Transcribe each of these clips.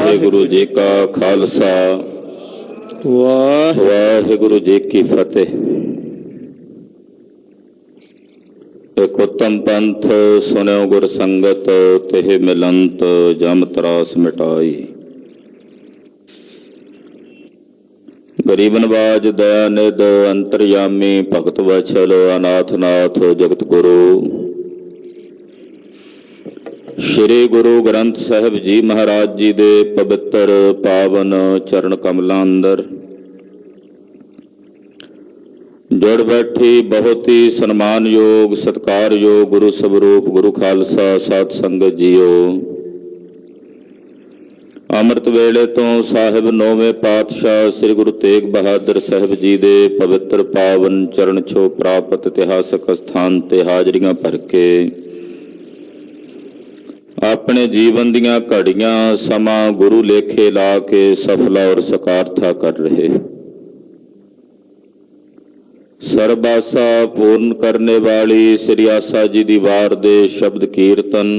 ਵਾਹਿਗੁਰੂ ਜੀ ਕਾ ਖਾਲਸਾ ਵਾਹਿਗੁਰੂ ਜੀ ਕੀ ਫਤਿਹ। ਇਕ ਉਤਮ ਪੰਥ ਸੁਣਿਓ ਗੁਰ ਸੰਗਤ, ਤਿਹ ਮਿਲੰਤ ਜਮ ਤਰਾਸ ਮਿਟਾਈ। ਗਰੀਬ ਨਵਾਜ ਦਇਆ ਨਿਧ ਅੰਤਰਯਾਮੀ, ਭਗਤ ਵਛਲ ਅਨਾਥ ਨਾਥ ਜਗਤ ਗੁਰੂ। ਸ਼੍ਰੀ ਗੁਰੂ ਗ੍ਰੰਥ ਸਾਹਿਬ ਜੀ ਮਹਾਰਾਜ ਜੀ ਦੇ ਪਵਿੱਤਰ ਪਾਵਨ ਚਰਨ ਕਮਲਾਂ ਅੰਦਰ ਜੁੜ ਬੈਠੀ ਬਹੁਤ ਹੀ ਸਨਮਾਨਯੋਗ ਸਤਿਕਾਰਯੋਗ ਗੁਰੂ ਸਵਰੂਪ ਗੁਰੂ ਖਾਲਸਾ ਸਾਧ ਸੰਗਤ ਜੀਓ। ਅੰਮ੍ਰਿਤ ਵੇਲੇ ਤੋਂ ਸਾਹਿਬ ਨੌਵੇਂ ਪਾਤਸ਼ਾਹ ਸ੍ਰੀ ਗੁਰੂ ਤੇਗ ਬਹਾਦਰ ਸਾਹਿਬ ਜੀ ਦੇ ਪਵਿੱਤਰ ਪਾਵਨ ਚਰਨ ਛੋਹ ਪ੍ਰਾਪਤ ਇਤਿਹਾਸਕ ਸਥਾਨ ਤੇ ਹਾਜ਼ਰੀਆਂ ਭਰ ਕੇ ਆਪਣੇ ਜੀਵਨ ਦੀਆਂ ਘੜੀਆਂ ਸਮਾਂ ਗੁਰੂ ਲੇਖੇ ਲਾ ਕੇ ਸਫਲਾ ਔਰ ਸਕਾਰਥਾ ਕਰ ਰਹੇ। ਸਰਬਾਸਾ ਪੂਰਨ ਕਰਨੇ ਵਾਲੀ ਸ੍ਰੀ ਆਸਾ ਜੀ ਦੀ ਵਾਰ ਦੇ ਸ਼ਬਦ ਕੀਰਤਨ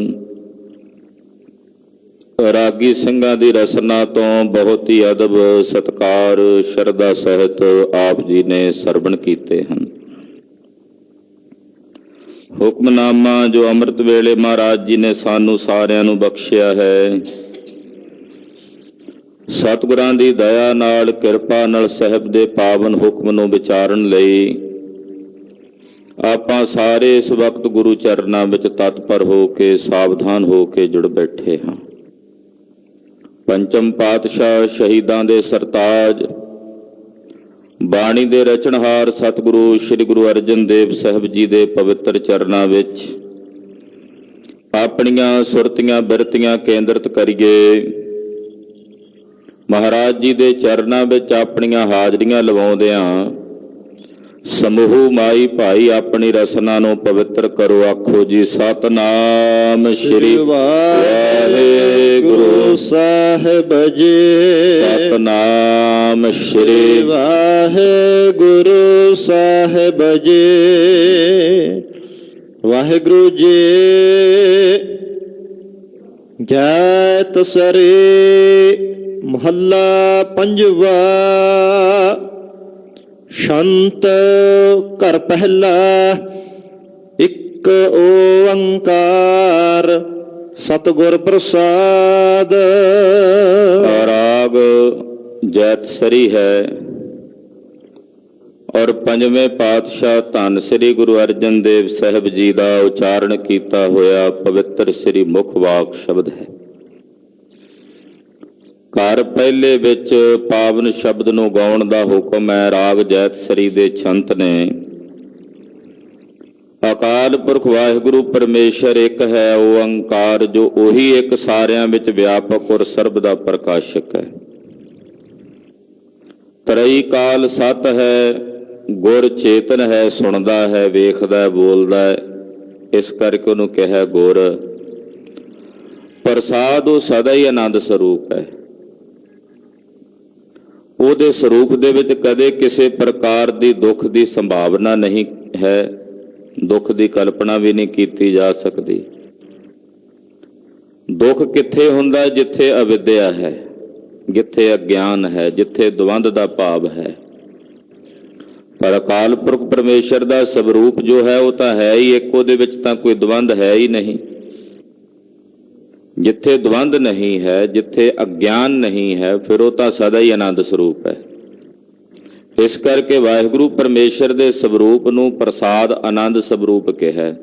ਰਾਗੀ ਸਿੰਘਾਂ ਦੀ ਰਸਨਾ ਤੋਂ ਬਹੁਤ ਹੀ ਅਦਬ ਸਤਿਕਾਰ ਸ਼ਰਧਾ ਸਹਿਤ ਆਪ ਜੀ ਨੇ ਸਰਵਣ ਕੀਤੇ ਹਨ। ਹੁਕਮਨਾਮਾ ਜੋ ਅੰਮ੍ਰਿਤ ਵੇਲੇ ਮਹਾਰਾਜ ਜੀ ਨੇ ਸਾਨੂੰ ਸਾਰਿਆਂ ਨੂੰ ਬਖਸ਼ਿਆ ਹੈ, ਸਤਿਗੁਰਾਂ ਦੀ ਦਇਆ ਨਾਲ ਕਿਰਪਾ ਨਾਲ ਸਾਹਿਬ ਦੇ ਪਾਵਨ ਹੁਕਮ ਨੂੰ ਵਿਚਾਰਨ ਲਈ ਆਪਾਂ ਸਾਰੇ ਇਸ ਵਕਤ ਗੁਰੂ ਚਰਨਾਂ ਵਿੱਚ ਤਤਪਰ ਹੋ ਕੇ ਸਾਵਧਾਨ ਹੋ ਕੇ ਜੁੜ ਬੈਠੇ ਹਾਂ। ਪੰਚਮ ਪਾਤਸ਼ਾਹ ਸ਼ਹੀਦਾਂ ਦੇ ਸਰਤਾਜ ਬਾਣੀ ਦੇ ਰਚਨਹਾਰ ਸਤਿਗੁਰੂ ਸ੍ਰੀ ਗੁਰੂ ਅਰਜਨ ਦੇਵ ਸਾਹਿਬ ਜੀ ਦੇ ਪਵਿੱਤਰ ਚਰਨਾਂ ਵਿੱਚ ਆਪਣੀਆਂ ਸੁਰਤੀਆਂ ਬਿਰਤੀਆਂ ਕੇਂਦਰਿਤ ਕਰੀਏ। ਮਹਾਰਾਜ ਜੀ ਦੇ ਚਰਨਾਂ ਵਿੱਚ ਆਪਣੀਆਂ ਹਾਜ਼ਰੀਆਂ ਲਵਾਉਂਦਿਆਂ ਸਮੂਹ ਮਾਈ ਭਾਈ ਆਪਣੀ ਰਸਨਾ ਨੂੰ ਪਵਿੱਤਰ ਕਰੋ। ਆਖੋ ਜੀ ਸਤਿਨਾਮ ਸ੍ਰੀ ਵਾਹਿਗੁਰੂ ਸਾਹਿਬ ਜੀ। ਸਤਿਨਾਮ ਸ੍ਰੀ ਵਾਹਿਗੁਰੂ ਸਾਹਿਬ ਜੀ। ਵਾਹਿਗੁਰੂ ਜੀ ਜੈ ਤਸਰੀ ਮਹੱਲਾ ਪੰਜਵਾ। ਸ਼ੰਤ ਘਰ ਪਹਿਲਾ ਇੱਕ ਓੰਕਾਰ ਸਤਿਗੁਰ ਪ੍ਰਸਾਦ। ਰਾਗ ਜੈਤਸਰੀ ਹੈ ਔਰ ਪੰਜਵੇਂ ਪਾਤਸ਼ਾਹ ਧੰਨ ਸ੍ਰੀ ਗੁਰੂ ਅਰਜਨ ਦੇਵ ਸਾਹਿਬ ਜੀ ਦਾ ਉਚਾਰਨ ਕੀਤਾ ਹੋਇਆ ਪਵਿੱਤਰ ਸ੍ਰੀ ਮੁਖ ਵਾਕ ਸ਼ਬਦ ਹੈ। ਘਰ ਪਹਿਲੇ ਵਿੱਚ ਪਾਵਨ ਸ਼ਬਦ ਨੂੰ ਗਾਉਣ ਦਾ ਹੁਕਮ ਹੈ। ਰਾਗ ਜੈਤਸਰੀ ਦੇ ਛੰਤ ਨੇ ਅਕਾਲ ਪੁਰਖ ਵਾਹਿਗੁਰੂ ਪਰਮੇਸ਼ਰ ਇੱਕ ਹੈ ਓੰਕਾਰ, ਜੋ ਉਹੀ ਇੱਕ ਸਾਰਿਆਂ ਵਿੱਚ ਵਿਆਪਕ ਔਰ ਸਰਬ ਦਾ ਪ੍ਰਕਾਸ਼ਕ ਹੈ। ਤਰਈ ਕਾਲ ਸਤ ਹੈ, ਗੁਰ ਚੇਤਨ ਹੈ, ਸੁਣਦਾ ਹੈ, ਵੇਖਦਾ, ਬੋਲਦਾ ਹੈ, ਇਸ ਕਰਕੇ ਉਹਨੂੰ ਕਿਹਾ ਗੁਰ। ਪ੍ਰਸਾਦ ਉਹ ਸਦਾ ਹੀ ਆਨੰਦ ਸਰੂਪ ਹੈ। ਉਹਦੇ ਸਰੂਪ ਦੇ ਵਿੱਚ ਕਦੇ ਕਿਸੇ ਪ੍ਰਕਾਰ ਦੀ ਦੁੱਖ ਦੀ ਸੰਭਾਵਨਾ ਨਹੀਂ ਹੈ, ਦੁੱਖ ਦੀ ਕਲਪਨਾ ਵੀ ਨਹੀਂ ਕੀਤੀ ਜਾ ਸਕਦੀ। ਦੁੱਖ ਕਿੱਥੇ ਹੁੰਦਾ? ਜਿੱਥੇ ਅਵਿਦਿਆ ਹੈ, ਜਿੱਥੇ ਅਗਿਆਨ ਹੈ, ਜਿੱਥੇ ਦਵੰਦ ਦਾ ਭਾਵ ਹੈ। ਪਰ ਅਕਾਲ ਪੁਰਖ ਪਰਮੇਸ਼ਰ ਦਾ ਸਵਰੂਪ ਜੋ ਹੈ ਉਹ ਤਾਂ ਹੈ ਹੀ ਇੱਕ, ਉਹਦੇ ਵਿੱਚ ਤਾਂ ਕੋਈ ਦਵੰਦ ਹੈ ਹੀ ਨਹੀਂ। ਜਿੱਥੇ ਦਵੰਦ ਨਹੀਂ ਹੈ, ਜਿੱਥੇ ਅਗਿਆਨ ਨਹੀਂ ਹੈ, ਫਿਰ ਉਹ ਤਾਂ ਸਦਾ ਹੀ ਆਨੰਦ ਸਰੂਪ ਹੈ। ਇਸ ਕਰਕੇ ਵਾਹਿਗੁਰੂ ਪਰਮੇਸ਼ਰ ਦੇ ਸਵਰੂਪ ਨੂੰ ਪ੍ਰਸਾਦ ਆਨੰਦ ਸਵਰੂਪ ਕਿਹਾ।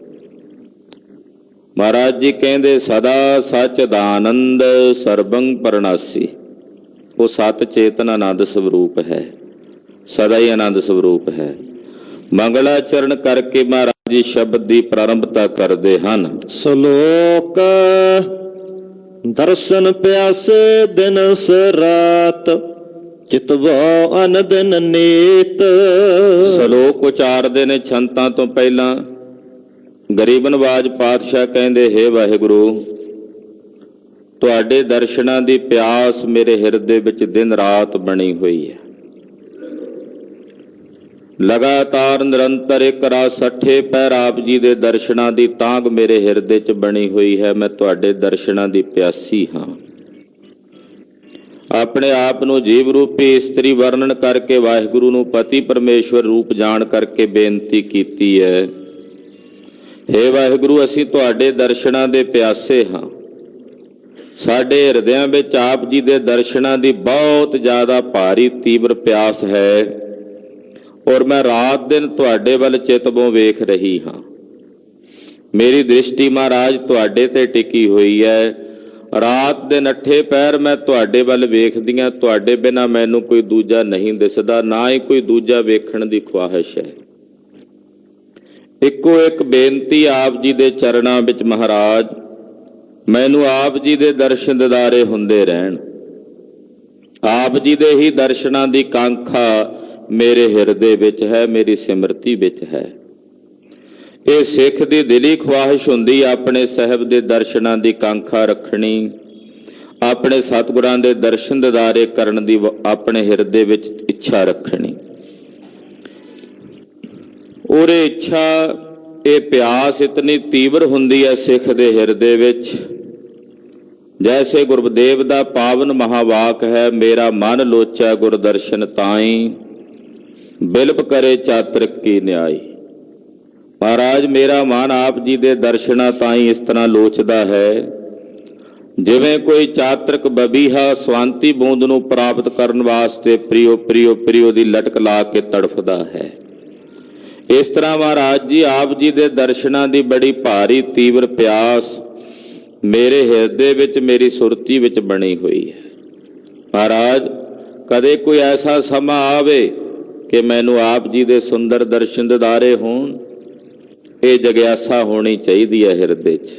ਮਹਾਰਾਜ ਜੀ ਕਹਿੰਦੇ ਸਦਾ ਸੱਚ ਦਾ ਆਨੰਦ ਸਰਬੰ ਪਰਨਾਸੀ। ਉਹ ਸਤ ਚੇਤਨ ਆਨੰਦ ਸਵਰੂਪ ਹੈ, ਸਦਾ ਹੀ ਆਨੰਦ ਸਵਰੂਪ ਹੈ। ਮੰਗਲਾਚਰਨ ਕਰਕੇ ਮਹਾਰਾਜ ਜੀ ਸ਼ਬਦ ਦੀ ਪ੍ਰਾਰੰਭਤਾ ਕਰਦੇ ਹਨ। ਸ਼ਲੋਕ ਦਰਸ਼ਨ ਪਿਆਸੇ ਦਿਨ ਰਾਤ ਚਿਤਵੋ ਅਨਦਨ ਨੀਤ। ਸ਼ਲੋਕ ਉਚਾਰਦੇ ਨੇ ਛੰਤਾਂ ਤੋਂ ਪਹਿਲਾਂ। ਗਰੀਬ ਨਵਾਜ ਪਾਤਸ਼ਾਹ ਕਹਿੰਦੇ, ਹੇ ਵਾਹਿਗੁਰੂ, ਤੁਹਾਡੇ ਦਰਸ਼ਨਾਂ ਦੀ ਪਿਆਸ ਮੇਰੇ ਹਿਰਦੇ ਵਿੱਚ ਦਿਨ ਰਾਤ ਬਣੀ ਹੋਈ ਹੈ। ਲਗਾਤਾਰ ਨਿਰੰਤਰ ਇੱਕ ਰਾਤ 60 ਪਹਿਰ ਆਪ ਜੀ ਦੇ ਦਰਸ਼ਨਾਂ ਦੀ ਤਾਂਘ ਮੇਰੇ ਹਿਰਦੇ 'ਚ ਬਣੀ ਹੋਈ ਹੈ। ਮੈਂ ਤੁਹਾਡੇ ਦਰਸ਼ਨਾਂ ਦੀ ਪਿਆਸੀ ਹਾਂ। ਆਪਣੇ ਆਪ ਨੂੰ ਜੀਵ ਰੂਪੀ ਇਸਤਰੀ ਵਰਣਨ ਕਰਕੇ ਵਾਹਿਗੁਰੂ ਨੂੰ ਪਤੀ ਪਰਮੇਸ਼ਵਰ ਰੂਪ ਜਾਣ ਕਰਕੇ ਬੇਨਤੀ ਕੀਤੀ ਹੈ, ਹੇ ਵਾਹਿਗੁਰੂ, ਅਸੀਂ ਤੁਹਾਡੇ ਦਰਸ਼ਨਾਂ ਦੇ ਪਿਆਸੇ ਹਾਂ। ਸਾਡੇ ਹਿਰਦਿਆਂ ਵਿੱਚ ਆਪ ਜੀ ਦੇ ਦਰਸ਼ਨਾਂ ਦੀ ਬਹੁਤ ਜ਼ਿਆਦਾ ਭਾਰੀ ਤੀਬਰ ਪਿਆਸ ਹੈ, ਔਰ ਮੈਂ ਰਾਤ ਦਿਨ ਤੁਹਾਡੇ ਵੱਲ ਚਿਤਵੋਂ ਵੇਖ ਰਹੀ ਹਾਂ। ਮੇਰੀ ਦ੍ਰਿਸ਼ਟੀ ਮਹਾਰਾਜ ਤੁਹਾਡੇ ਤੇ ਟਿਕੀ ਹੋਈ ਹੈ। ਰਾਤ ਦੇ ਨੱਠੇ ਪੈਰ ਮੈਂ ਤੁਹਾਡੇ ਵੱਲ ਵੇਖਦੀਆਂ, ਤੁਹਾਡੇ ਬਿਨਾਂ ਮੈਨੂੰ ਕੋਈ ਦੂਜਾ ਨਹੀਂ ਦਿਸਦਾ, ਨਾ ਹੀ ਕੋਈ ਦੂਜਾ ਵੇਖਣ ਦੀ ਖੁਆਇਸ਼ ਹੈ। ਇੱਕੋ ਇੱਕ ਬੇਨਤੀ ਆਪ ਜੀ ਦੇ ਚਰਨਾਂ ਵਿੱਚ ਮਹਾਰਾਜ, ਮੈਨੂੰ ਆਪ ਜੀ ਦੇ ਦਰਸ਼ਨ ਦਿਦਾਰੇ ਹੁੰਦੇ ਰਹਿਣ। ਆਪ ਜੀ ਦੇ ਹੀ ਦਰਸ਼ਨਾਂ ਦੀ ਕਾਂਖਾ ਮੇਰੇ ਹਿਰਦੇ ਵਿੱਚ ਹੈ, ਮੇਰੀ ਸਿਮਰਤੀ ਵਿੱਚ ਹੈ। ਇਹ ਸਿੱਖ ਦੀ ਦਿਲੀ ਖੁਆਇਸ਼ ਹੁੰਦੀ, ਆਪਣੇ ਸਾਹਿਬ ਦੇ ਦਰਸ਼ਨਾਂ ਦੀ ਕਾਂਖਾ ਰੱਖਣੀ, ਆਪਣੇ ਸਤਿਗੁਰਾਂ ਦੇ ਦਰਸ਼ਨ ਦਿਦਾਰੇ ਕਰਨ ਦੀ ਆਪਣੇ ਹਿਰਦੇ ਵਿੱਚ ਇੱਛਾ ਰੱਖਣੀ। ਔਰ ਇਹ ਇੱਛਾ, ਇਹ ਪਿਆਸ ਇਤਨੀ ਤੀਬਰ ਹੁੰਦੀ ਹੈ ਸਿੱਖ ਦੇ ਹਿਰਦੇ ਵਿੱਚ, ਜੈਸੇ ਗੁਰਦੇਵ ਦਾ ਪਾਵਨ ਮਹਾਵਾਕ ਹੈ, ਮੇਰਾ ਮਨ ਲੋਚਾ ਗੁਰ ਦਰਸ਼ਨ ਤਾਈ, ਬਿਲਪ ਕਰੇ ਚਾਤ੍ਰਿਕ ਕੀ ਨਿਆਈ। ਮਹਾਰਾਜ, ਮੇਰਾ ਮਨ ਆਪ ਜੀ ਦੇ ਦਰਸ਼ਨਾਂ ਤਾਈਂ ਇਸ ਤਰ੍ਹਾਂ ਲੋਚਦਾ ਹੈ, ਜਿਵੇਂ ਕੋਈ ਚਾਤ੍ਰਿਕ ਬਬੀਹਾ ਸਵਾਂਤੀ ਬੂੰਦ ਨੂੰ ਪ੍ਰਾਪਤ ਕਰਨ ਵਾਸਤੇ ਪ੍ਰਿਓ ਪ੍ਰਿਓ ਪ੍ਰਿਓ ਦੀ ਲਟਕ ਲਾ ਕੇ ਤੜਫਦਾ ਹੈ। ਇਸ ਤਰ੍ਹਾਂ ਮਹਾਰਾਜ ਜੀ, ਆਪ ਜੀ ਦੇ ਦਰਸ਼ਨਾਂ ਦੀ ਬੜੀ ਭਾਰੀ ਤੀਬਰ ਪਿਆਸ ਮੇਰੇ ਹਿਰਦੇ ਵਿੱਚ, ਮੇਰੀ ਸੁਰਤੀ ਵਿੱਚ ਬਣੀ ਹੋਈ ਹੈ। ਮਹਾਰਾਜ, ਕਦੇ ਕੋਈ ਐਸਾ ਸਮਾਂ ਆਵੇ ਕਿ ਮੈਨੂੰ ਆਪ ਜੀ ਦੇ ਸੁੰਦਰ ਦਰਸ਼ਨ ਦਿਦਾਰੇ ਹੋਣ, ਇਹ ਜਗਿਆਸਾ ਹੋਣੀ ਚਾਹੀਦੀ ਹੈ ਹਿਰਦੇ 'ਚ।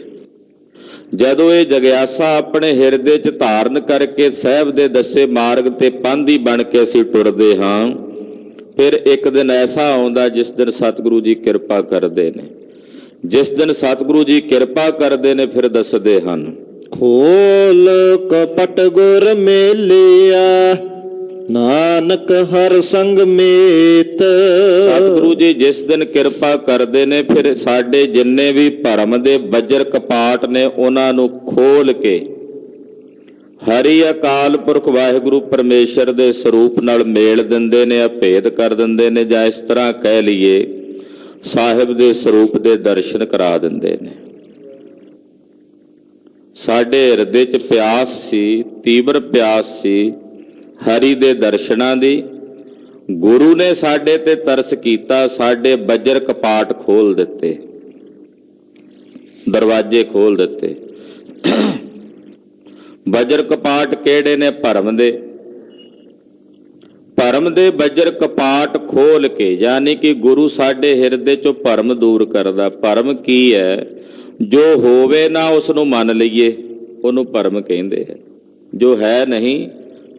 ਜਦੋਂ ਇਹ ਜਗਿਆਸਾ ਆਪਣੇ ਹਿਰਦੇ 'ਚ ਧਾਰਨ ਕਰਕੇ ਸਾਹਿਬ ਦੇ ਦੱਸੇ ਮਾਰਗ ਤੇ ਪਾਂਧੀ ਬਣ ਕੇ ਅਸੀਂ ਟੁਰਦੇ ਹਾਂ, ਫਿਰ ਇੱਕ ਦਿਨ ਐਸਾ ਆਉਂਦਾ ਜਿਸ ਦਿਨ ਸਤਿਗੁਰੂ ਜੀ ਕਿਰਪਾ ਕਰਦੇ ਨੇ। ਜਿਸ ਦਿਨ ਸਤਿਗੁਰੂ ਜੀ ਕਿਰਪਾ ਕਰਦੇ ਨੇ, ਫਿਰ ਦੱਸਦੇ ਹਨ, ਖੋਲ ਕਪਟ ਗੁਰ ਮੇਲਿਆ, ਨਾਨਕ ਹਰ ਸੰਗ ਮੇਤ। ਸਤਿਗੁਰੂ ਜੀ ਜਿਸ ਦਿਨ ਕਿਰਪਾ ਕਰਦੇ ਨੇ, ਫਿਰ ਸਾਡੇ ਜਿੰਨੇ ਵੀ ਭਰਮ ਦੇ ਬੱਜਰ ਕਪਾਟ ਨੇ, ਉਹਨਾਂ ਨੂੰ ਖੋਲ ਕੇ ਹਰੀ ਅਕਾਲ ਪੁਰਖ ਵਾਹਿਗੁਰੂ ਪਰਮੇਸ਼ਰ ਦੇ ਸਰੂਪ ਨਾਲ ਮੇਲ ਦਿੰਦੇ ਨੇ, ਅਭੇਦ ਕਰ ਦਿੰਦੇ ਨੇ, ਜਾਂ ਇਸ ਤਰ੍ਹਾਂ ਕਹਿ ਲਈਏ ਸਾਹਿਬ ਦੇ ਸਰੂਪ ਦੇ ਦਰਸ਼ਨ ਕਰਾ ਦਿੰਦੇ ਨੇ। ਸਾਡੇ ਹਿਰਦੇ 'ਚ ਪਿਆਸ ਸੀ, ਤੀਬਰ ਪਿਆਸ ਸੀ ਹਰੀ ਦੇ ਦਰਸ਼ਨਾਂ ਦੀ। ਗੁਰੂ ਨੇ ਸਾਡੇ ਤੇ ਤਰਸ ਕੀਤਾ, ਸਾਡੇ ਬੱਜਰ ਕਪਾਟ ਖੋਲ ਦਿੱਤੇ, ਦਰਵਾਜ਼ੇ ਖੋਲ ਦਿੱਤੇ। ਬੱਜਰ ਕਪਾਟ ਕਿਹੜੇ ਨੇ? ਭਰਮ ਦੇ। ਭਰਮ ਦੇ ਬੱਜਰ ਕਪਾਟ ਖੋਲ ਕੇ, ਯਾਨੀ ਕਿ ਗੁਰੂ ਸਾਡੇ ਹਿਰਦੇ ਚੋਂ ਭਰਮ ਦੂਰ ਕਰਦਾ। ਭਰਮ ਕੀ ਹੈ? ਜੋ ਹੋਵੇ ਨਾ ਉਸ ਨੂੰ ਮੰਨ ਲਈਏ, ਉਹਨੂੰ ਭਰਮ ਕਹਿੰਦੇ ਹੈ। ਜੋ ਹੈ ਨਹੀਂ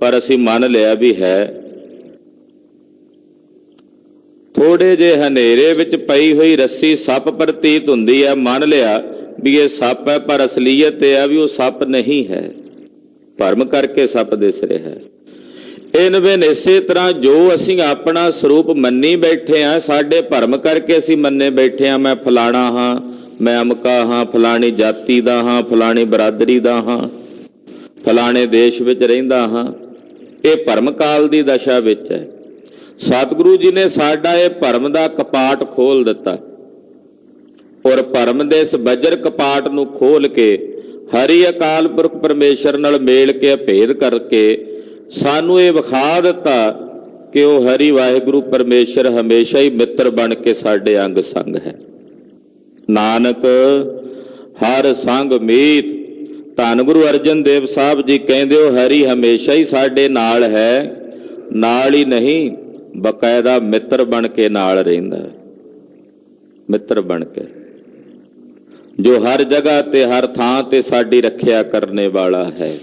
ਪਰ ਅਸੀਂ ਮੰਨ ਲਿਆ ਵੀ ਹੈ। ਥੋੜੇ ਜਿਹੇ ਹਨੇਰੇ ਵਿੱਚ ਪਈ ਹੋਈ ਰੱਸੀ ਸੱਪ ਪ੍ਰਤੀਤ ਹੁੰਦੀ ਹੈ, ਮੰਨ ਲਿਆ ਵੀ ਇਹ ਸੱਪ ਹੈ, ਪਰ ਅਸਲੀਅਤ ਇਹ ਹੈ ਵੀ ਉਹ ਸੱਪ ਨਹੀਂ ਹੈ, ਭਰਮ ਕਰਕੇ ਸੱਪ ਦਿਸ ਰਿਹਾ ਹੈ। ਇਨਵੇਂ ਇਸੇ ਤਰ੍ਹਾਂ ਜੋ ਅਸੀਂ ਆਪਣਾ ਸਰੂਪ ਮੰਨੀ ਬੈਠੇ ਹਾਂ, ਸਾਡੇ ਭਰਮ ਕਰਕੇ ਅਸੀਂ ਮੰਨੇ ਬੈਠੇ ਹਾਂ। ਮੈਂ ਫਲਾਣਾ ਹਾਂ, ਮੈਂ ਅਮਕਾ ਹਾਂ, ਫਲਾਣੀ ਜਾਤੀ ਦਾ ਹਾਂ, ਫਲਾਣੀ ਬਰਾਦਰੀ ਦਾ ਹਾਂ, ਫਲਾਣੇ ਦੇਸ਼ ਵਿੱਚ ਰਹਿੰਦਾ ਹਾਂ। ਇਹ ਭਰਮ ਕਾਲ ਦੀ ਦਸ਼ਾ ਵਿੱਚ ਹੈ। ਸਤਿਗੁਰੂ ਜੀ ਨੇ ਸਾਡਾ ਇਹ ਭਰਮ ਦਾ ਕਪਾਟ ਖੋਲ ਦਿੱਤਾ, ਔਰ ਭਰਮ ਦੇ ਇਸ ਬੱਜਰ ਕਪਾਟ ਨੂੰ ਖੋਲ ਕੇ ਹਰੀ ਅਕਾਲ ਪੁਰਖ ਪਰਮੇਸ਼ਰ ਨਾਲ ਮੇਲ ਕੇ ਅਭੇਦ ਕਰਕੇ ਸਾਨੂੰ ਇਹ ਵਿਖਾ ਦਿੱਤਾ ਕਿ ਉਹ ਹਰੀ ਵਾਹਿਗੁਰੂ ਪਰਮੇਸ਼ਰ ਹਮੇਸ਼ਾ ਹੀ ਮਿੱਤਰ ਬਣ ਕੇ ਸਾਡੇ ਅੰਗ ਸੰਗ ਹੈ। ਨਾਨਕ ਹਰ ਸੰਗ ਮੀਤ। ਧੰਨ ਗੁਰੂ ਅਰਜਨ ਦੇਵ ਸਾਹਿਬ ਜੀ ਕਹਿੰਦੇ ਹੋ, ਹਰੀ ਹਮੇਸ਼ਾ ਹੀ ਸਾਡੇ ਨਾਲ ਹੈ, ਨਾਲ ਹੀ ਨਹੀਂ ਬਕਾਇਦਾ ਮਿੱਤਰ ਬਣ ਕੇ ਨਾਲ ਰਹਿੰਦਾ ਹੈ। ਮਿੱਤਰ ਬਣ ਕੇ, ਜੋ ਹਰ ਜਗ੍ਹਾ ਤੇ ਹਰ ਥਾਂ ਤੇ ਸਾਡੀ ਰੱਖਿਆ ਕਰਨੇ ਵਾਲਾ ਹੈ,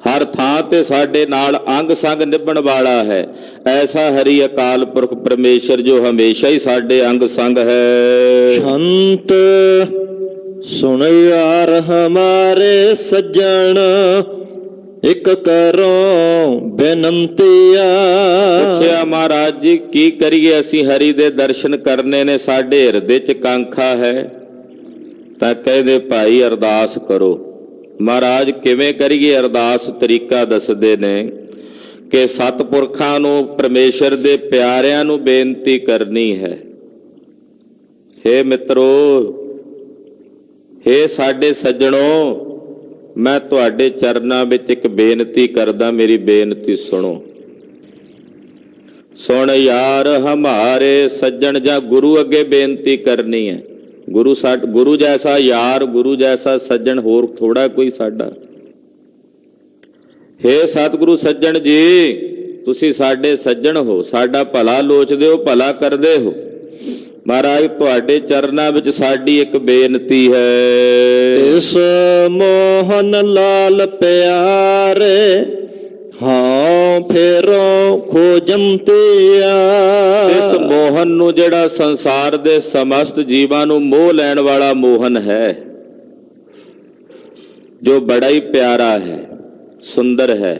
ਹਰ ਥਾਂ ਤੇ ਸਾਡੇ ਨਾਲ ਅੰਗ ਸੰਗ ਨਿਭਣ ਵਾਲਾ ਹੈ। ਐਸਾ ਹਰੀ ਅਕਾਲ ਪੁਰਖ ਪਰਮੇਸ਼ਰ ਜੋ ਹਮੇਸ਼ਾ ਹੀ ਸਾਡੇ ਅੰਗ ਸੰਗ ਹੈ। ਸੰਤ ਸੁਣ ਯਾਰ ਹਮਾਰੇ ਸੱਜਣ, ਇੱਕ ਕਰੋ ਬੇਨੰਤੀਆ। ਪੁੱਛਿਆ ਮਹਾਰਾਜ ਜੀ ਕੀ ਕਰੀਏ, ਅਸੀਂ ਹਰੀ ਦੇ ਦਰਸ਼ਨ ਕਰਨੇ ਨੇ, ਸਾਡੇ ਹਿਰਦੇ 'ਚ ਕਾਂਖਾ ਹੈ। ਤਾਂ ਕਹਿੰਦੇ ਭਾਈ ਅਰਦਾਸ ਕਰੋ। ਮਹਾਰਾਜ ਕਿਵੇਂ ਕਰੀਏ ਅਰਦਾਸ? ਤਰੀਕਾ ਦੱਸਦੇ ਨੇ। ਕਿ ਸਤਿਪੁਰਖਾਂ ਨੂੰ, ਪਰਮੇਸ਼ਰ ਦੇ ਪਿਆਰਿਆਂ ਨੂੰ ਬੇਨਤੀ ਕਰਨੀ ਹੈ। ਹੇ ਮਿੱਤਰੋ, ਹੇ ਸਾਡੇ ਸੱਜਣੋ, ਮੈਂ ਤੁਹਾਡੇ ਚਰਨਾਂ ਵਿੱਚ ਇੱਕ ਬੇਨਤੀ ਕਰਦਾ, ਮੇਰੀ ਬੇਨਤੀ ਸੁਣੋ। ਸੁਣ ਯਾਰ ਹਮਾਰੇ ਸੱਜਣ, ਜਾਂ ਗੁਰੂ ਅੱਗੇ ਬੇਨਤੀ ਕਰਨੀ ਹੈ। ਗੁਰੂ ਜੈਸਾ ਯਾਰ, ਗੁਰੂ ਜੈਸਾ ਸੱਜਣ ਹੋਰ ਥੋੜਾ ਕੋਈ ਸਾਡਾ। ਹੇ ਸਤਿਗੁਰੂ ਸੱਜਣ ਜੀ, ਤੁਸੀਂ ਸਾਡੇ ਸੱਜਣ ਹੋ, ਸਾਡਾ ਭਲਾ ਲੋਚਦੇ ਹੋ, ਭਲਾ ਕਰਦੇ ਹੋ। ਮਹਾਰਾਜ ਤੁਹਾਡੇ ਚਰਨਾਂ ਵਿੱਚ ਸਾਡੀ ਇੱਕ ਬੇਨਤੀ ਹੈ। ਇਸ ਮੋਹਨ ਲਾਲ ਪਿਆਰੇ ਹਾਂ ਫੇਰੋ ਖੋਜੰਤਿਆ। ਇਸ ਮੋਹਨ ਨੂੰ, ਜਿਹੜਾ ਸੰਸਾਰ ਦੇ ਸਮਸਤ ਜੀਵਾਂ ਨੂੰ ਮੋਹ ਲੈਣ ਵਾਲਾ ਮੋਹਨ ਹੈ, ਜੋ ਬੜਾ ਹੀ ਪਿਆਰਾ ਹੈ, ਸੁੰਦਰ ਹੈ,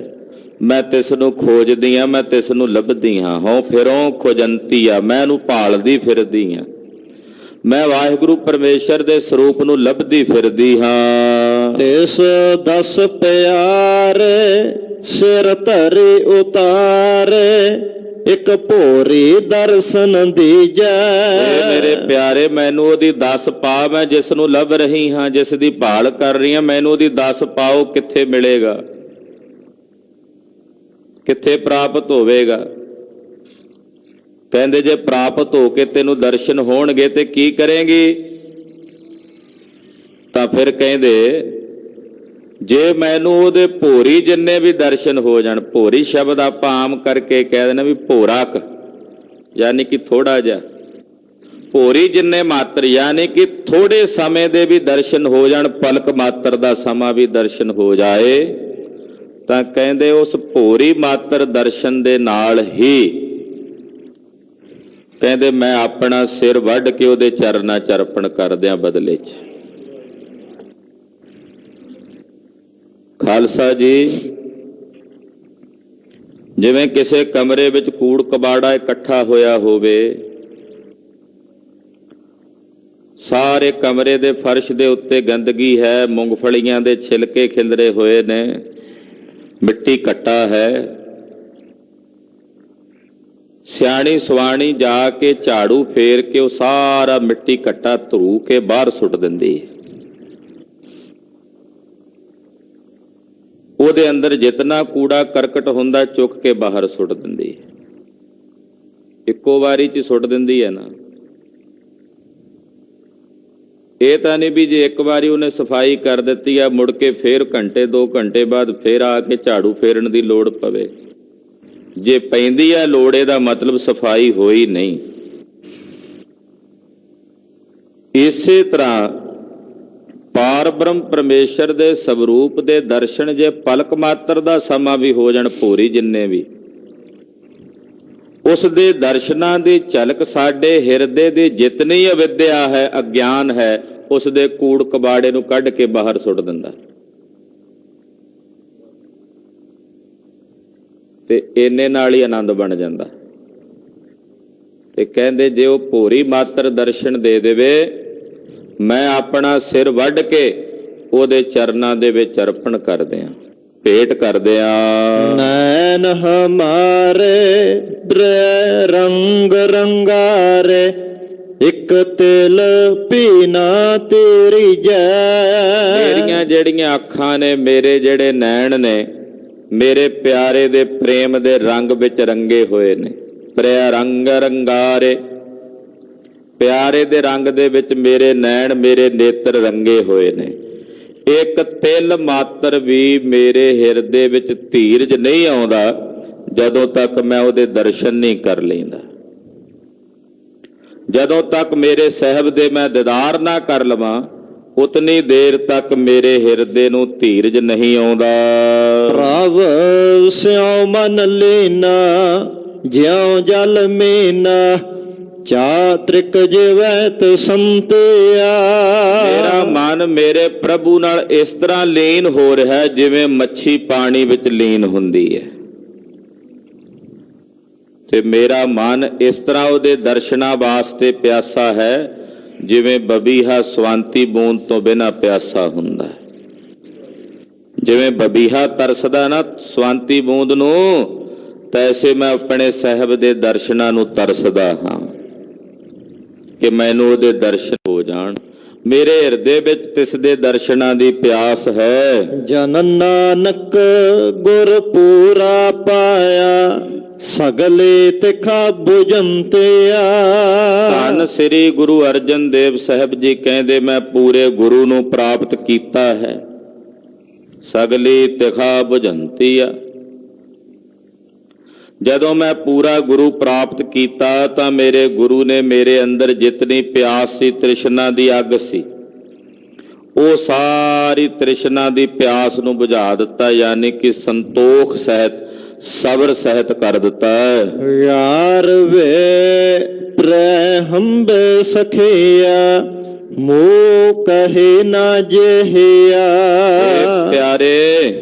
ਮੈਂ ਤਿਸ ਨੂੰ ਖੋਜਦੀ ਹਾਂ, ਮੈਂ ਤਿਸ ਨੂੰ ਲੱਭਦੀ ਹਾਂ। ਹੋਂ ਫਿਰੋਂ ਖੋਜੰਤੀ ਆ, ਮੈਂ ਇਹਨੂੰ ਭਾਲਦੀ ਫਿਰਦੀ ਹਾਂ, ਮੈਂ ਵਾਹਿਗੁਰੂ ਪਰਮੇਸ਼ਰ ਦੇ ਸਰੂਪ ਨੂੰ ਲੱਭਦੀ ਫਿਰਦੀ ਹਾਂ। ਤਿਸ ਦਸ ਪਿਆਰੇ ਸਿਰ ਧਰੇ ਉਤਾਰੇ, ਇੱਕ ਭੋਰੀ ਦਰਸ਼ਨ ਦੀਜੈ। ਮੇਰੇ ਪਿਆਰੇ, ਮੈਨੂੰ ਉਹਦੀ ਦੱਸ ਪਾ, ਮੈਂ ਜਿਸ ਨੂੰ ਲੱਭ ਰਹੀ ਹਾਂ, ਜਿਸ ਦੀ ਭਾਲ ਕਰ ਰਹੀ ਹਾਂ, ਮੈਨੂੰ ਉਹਦੀ ਦੱਸ ਪਾਓ, ਕਿੱਥੇ ਮਿਲੇਗਾ, ਕਿੱਥੇ ਪ੍ਰਾਪਤ ਹੋਵੇਗਾ। ਕਹਿੰਦੇ ਜੇ ਪ੍ਰਾਪਤ ਹੋ ਕੇ ਤੈਨੂੰ ਦਰਸ਼ਨ ਹੋਣਗੇ ਤੇ ਕੀ ਕਰੇਂਗੀ? ਤਾਂ ਫਿਰ ਕਹਿੰਦੇ ਜੇ ਮੈਨੂੰ ਉਹਦੇ ਭੋਰੀ ਜਿੰਨੇ ਵੀ ਦਰਸ਼ਨ ਹੋ ਜਾਣ। ਭੋਰੀ ਸ਼ਬਦ ਆਪਾਂ ਆਮ ਕਰਕੇ ਕਹਿ ਦਿੰਦੇ ਵੀ ਭੋਰਾਕ, ਯਾਨੀ ਕਿ ਥੋੜਾ ਜਿਹਾ। ਭੋਰੀ ਜਿੰਨੇ ਮਾਤਰ, ਯਾਨੀ ਕਿ ਥੋੜੇ ਸਮੇਂ ਦੇ ਵੀ ਦਰਸ਼ਨ ਹੋ ਜਾਣ, ਪਲਕ ਮਾਤਰ ਦਾ ਸਮਾਂ ਵੀ ਦਰਸ਼ਨ ਹੋ ਜਾਏ, ਤਾਂ ਕਹਿੰਦੇ ਉਸ ਭੋਰੀ ਮਾਤਰ ਦਰਸ਼ਨ ਦੇ ਨਾਲ ਹੀ ਕਹਿੰਦੇ ਮੈਂ ਆਪਣਾ ਸਿਰ ਵੱਢ ਕੇ ਉਹਦੇ ਚਰਨਾਂ ਚ ਅਰਪਣ ਕਰਦਿਆਂ ਬਦਲੇ ਚ। ਖਾਲਸਾ ਜੀ, ਜਿਵੇਂ ਕਿਸੇ ਕਮਰੇ ਵਿੱਚ ਕੂੜ ਕਬਾੜਾ ਇਕੱਠਾ ਹੋਇਆ ਹੋਵੇ, ਸਾਰੇ ਕਮਰੇ ਦੇ ਫਰਸ਼ ਦੇ ਉੱਤੇ ਗੰਦਗੀ ਹੈ, ਮੂੰਗਫਲੀਆਂ ਦੇ ਛਿਲਕੇ ਖਿਲਰੇ ਹੋਏ ਨੇ, ਮਿੱਟੀ ਘੱਟਾ ਹੈ। ਸਿਆਣੀ ਸੁਆਣੀ ਜਾ ਕੇ ਝਾੜੂ ਫੇਰ ਕੇ ਉਹ ਸਾਰਾ ਮਿੱਟੀ ਘੱਟਾ ਧੂ ਕੇ ਬਾਹਰ ਸੁੱਟ ਦਿੰਦੀ ਹੈ। ਉਹਦੇ ਅੰਦਰ ਜਿਤਨਾ ਕੂੜਾ ਕਰਕਟ ਹੁੰਦਾ ਚੁੱਕ ਕੇ ਬਾਹਰ ਸੁੱਟ ਦਿੰਦੀ ਹੈ। ਇੱਕੋ ਵਾਰੀ 'ਚ ਸੁੱਟ ਦਿੰਦੀ ਹੈ ਨਾ। ਇਹ ਤਾਂ ਨਹੀਂ ਵੀ ਜੇ ਇੱਕ ਵਾਰੀ ਉਹਨੇ ਸਫਾਈ ਕਰ ਦਿੱਤੀ ਆ, ਮੁੜ ਕੇ ਫੇਰ ਘੰਟੇ 2 ਘੰਟੇ ਬਾਅਦ ਫੇਰ ਆ ਕੇ ਝਾੜੂ ਫੇਰਨ ਦੀ ਲੋੜ ਪਵੇ। ਜੇ ਪੈਂਦੀ ਆ ਲੋੜ, ਇਹਦਾ ਮਤਲਬ ਸਫਾਈ ਹੋਈ ਨਹੀਂ। ਇਸੇ ਤਰ੍ਹਾਂ ਪਾਰ ਬ੍ਰਹਮ ਪਰਮੇਸ਼ਰ ਦੇ ਸਵਰੂਪ ਦੇ ਦਰਸ਼ਨ ਜੇ ਪਲਕ ਮਾਤਰ ਦਾ ਸਮਾਂ ਵੀ ਹੋ ਜਾਣ, ਭੋਰੀ ਜਿੰਨੇ ਵੀ, ਉਸ ਦੇ ਦਰਸ਼ਨਾਂ ਦੀ ਝਲਕ ਸਾਡੇ ਹਿਰਦੇ ਦੀ ਜਿਤਨੀ ਅਵਿਦਿਆ ਹੈ, ਅਗਿਆਨ ਹੈ, ਉਸ ਦੇ ਕੂੜ ਕਬਾੜੇ ਨੂੰ ਕੱਢ ਕੇ ਬਾਹਰ ਸੁੱਟ ਦਿੰਦਾ। ਤੇ ਇੰਨੇ ਨਾਲ ਹੀ ਆਨੰਦ ਬਣ ਜਾਂਦਾ। ਤੇ ਕਹਿੰਦੇ ਜੇ ਉਹ ਭੋਰੀ ਮਾਤਰ ਦਰਸ਼ਨ ਦੇ ਦੇਵੇ, ਮੈਂ ਆਪਣਾ ਸਿਰ ਵੱਢ ਕੇ ਉਹਦੇ ਚਰਨਾਂ ਦੇ ਵਿੱਚ ਅਰਪਣ ਕਰਦੇ ਹਾਂ, ਭੇਟ ਕਰਦੇ ਹਾਂ। ਨੈਣ ਹਮਾਰੇ ਰੰਗ ਰੰਗਾਰੇ, ਇੱਕ ਤਿਲ ਪੀਨਾ ਤੇਰੀ ਜੈ। ਮੇਰੀਆਂ ਜਿਹੜੀਆਂ ਅੱਖਾਂ ਨੇ, ਮੇਰੇ ਜਿਹੜੇ ਨੈਣ ਨੇ, ਮੇਰੇ ਪਿਆਰੇ ਦੇ ਪ੍ਰੇਮ ਦੇ ਰੰਗ ਵਿੱਚ ਰੰਗੇ ਹੋਏ ਨੇ। ਪ੍ਰਿਆ ਰੰਗ ਰੰਗਾਰੇ, ਪਿਆਰੇ ਦੇ ਰੰਗ ਦੇ ਵਿੱਚ ਮੇਰੇ ਨੈਣ, ਮੇਰੇ ਨੇਤਰ ਰੰਗੇ ਹੋਏ ਨੇ। ਇੱਕ ਤਿਲ ਮਾਤਰ ਵੀ ਮੇਰੇ ਹਿਰਦੇ ਵਿੱਚ ਧੀਰਜ ਨਹੀਂ ਆਉਂਦਾ ਜਦੋਂ ਤੱਕ ਮੈਂ ਉਹਦੇ ਦਰਸ਼ਨ ਨਹੀਂ ਕਰ ਲੈਂਦਾ। ਜਦੋਂ ਤੱਕ ਮੇਰੇ ਸਾਹਿਬ ਦੇ ਮੈਂ ਦੀਦਾਰ ਨਾ ਕਰ ਲਵਾਂ, ਉਤਨੀ ਦੇਰ ਤੱਕ ਮੇਰੇ ਹਿਰਦੇ ਨੂੰ ਧੀਰਜ ਨਹੀਂ ਆਉਂਦਾ। ਪ੍ਰਭ ਸਿਉ ਮਨ ਲੀਨਾ, ਜਿਉ ਜਲ ਮੀਨਾ, ਚਾਤ੍ਰਿਕ ਜਿਵੈਤ ਸੰਤਿਆ। ਮੇਰਾ ਮਨ ਮੇਰੇ ਪ੍ਰਭੂ ਨਾਲ ਇਸ ਤਰ੍ਹਾਂ ਲੀਨ ਹੋ ਰਿਹਾ ਜਿਵੇਂ ਮੱਛੀ ਪਾਣੀ ਵਿੱਚ ਲੀਨ ਹੁੰਦੀ ਹੈ। ਤੇ ਮੇਰਾ ਮਨ ਇਸ ਤਰ੍ਹਾਂ ਉਹਦੇ ਦਰਸ਼ਨਾਂ ਵਾਸਤੇ ਪਿਆਸਾ ਹੈ ਜਿਵੇਂ ਬਬੀਹਾ ਸਵਾਂਤੀ ਬੂੰਦ ਤੋਂ ਬਿਨਾਂ ਪਿਆਸਾ ਹੁੰਦਾ ਹੈ। ਜਿਵੇਂ ਬਬੀਹਾ ਤਰਸਦਾ ਨਾ ਸਵਾਂਤੀ ਬੂੰਦ ਨੂੰ, ਤੈਸੇ ਮੈਂ ਆਪਣੇ ਸਾਹਿਬ ਦੇ ਦਰਸ਼ਨਾਂ ਨੂੰ ਤਰਸਦਾ ਹਾਂ ਕਿ ਮੈਨੂੰ ਉਹਦੇ ਦਰਸ਼ਨ ਹੋ ਜਾਣ। ਮੇਰੇ ਹਿਰਦੇ ਵਿੱਚ ਤਿਸ ਦੇ ਦਰਸ਼ਨਾਂ ਦੀ ਪਿਆਸ ਹੈ। ਜਨ ਨਾਨਕ ਗੁਰ ਪੂਰਾ ਪਾਇਆ, ਸਗਲੇ ਤਿਖਾ ਬੁਝੰਤਿਆ। ਧੰਨ ਸ੍ਰੀ ਗੁਰੂ ਅਰਜਨ ਦੇਵ ਸਾਹਿਬ ਜੀ ਕਹਿੰਦੇ, ਮੈਂ ਪੂਰੇ ਗੁਰੂ ਨੂੰ ਪ੍ਰਾਪਤ ਕੀਤਾ ਹੈ। ਸਗਲੀ ਤਿਖਾ ਬੁਝੰਤਿਆ। ਜਦੋਂ ਮੈਂ ਪੂਰਾ ਗੁਰੂ ਪ੍ਰਾਪਤ ਕੀਤਾ ਤਾਂ ਮੇਰੇ ਗੁਰੂ ਨੇ ਮੇਰੇ ਅੰਦਰ ਜਿਤਨੀ ਪਿਆਸ ਸੀ, ਤ੍ਰਿਸ਼ਨਾ ਦੀ ਅੱਗ ਸੀ, ਉਹ ਸਾਰੀ ਤ੍ਰਿਸ਼ਨਾ ਦੀ ਪਿਆਸ ਨੂੰ ਬੁਝਾ ਦਿੱਤਾ, ਯਾਨੀ ਕਿ ਸੰਤੋਖ ਸਹਿਤ, ਸਬਰ ਸਹਿਤ ਕਰ ਦਿੱਤਾ। ਯਾਰ ਵੇ ਪ੍ਰੈ ਹੰਬੇ ਸਖਿਆ, ਮੋਹ ਕਹੇ ਨਾ ਜਿਹਿਆ। ਪਿਆਰੇ,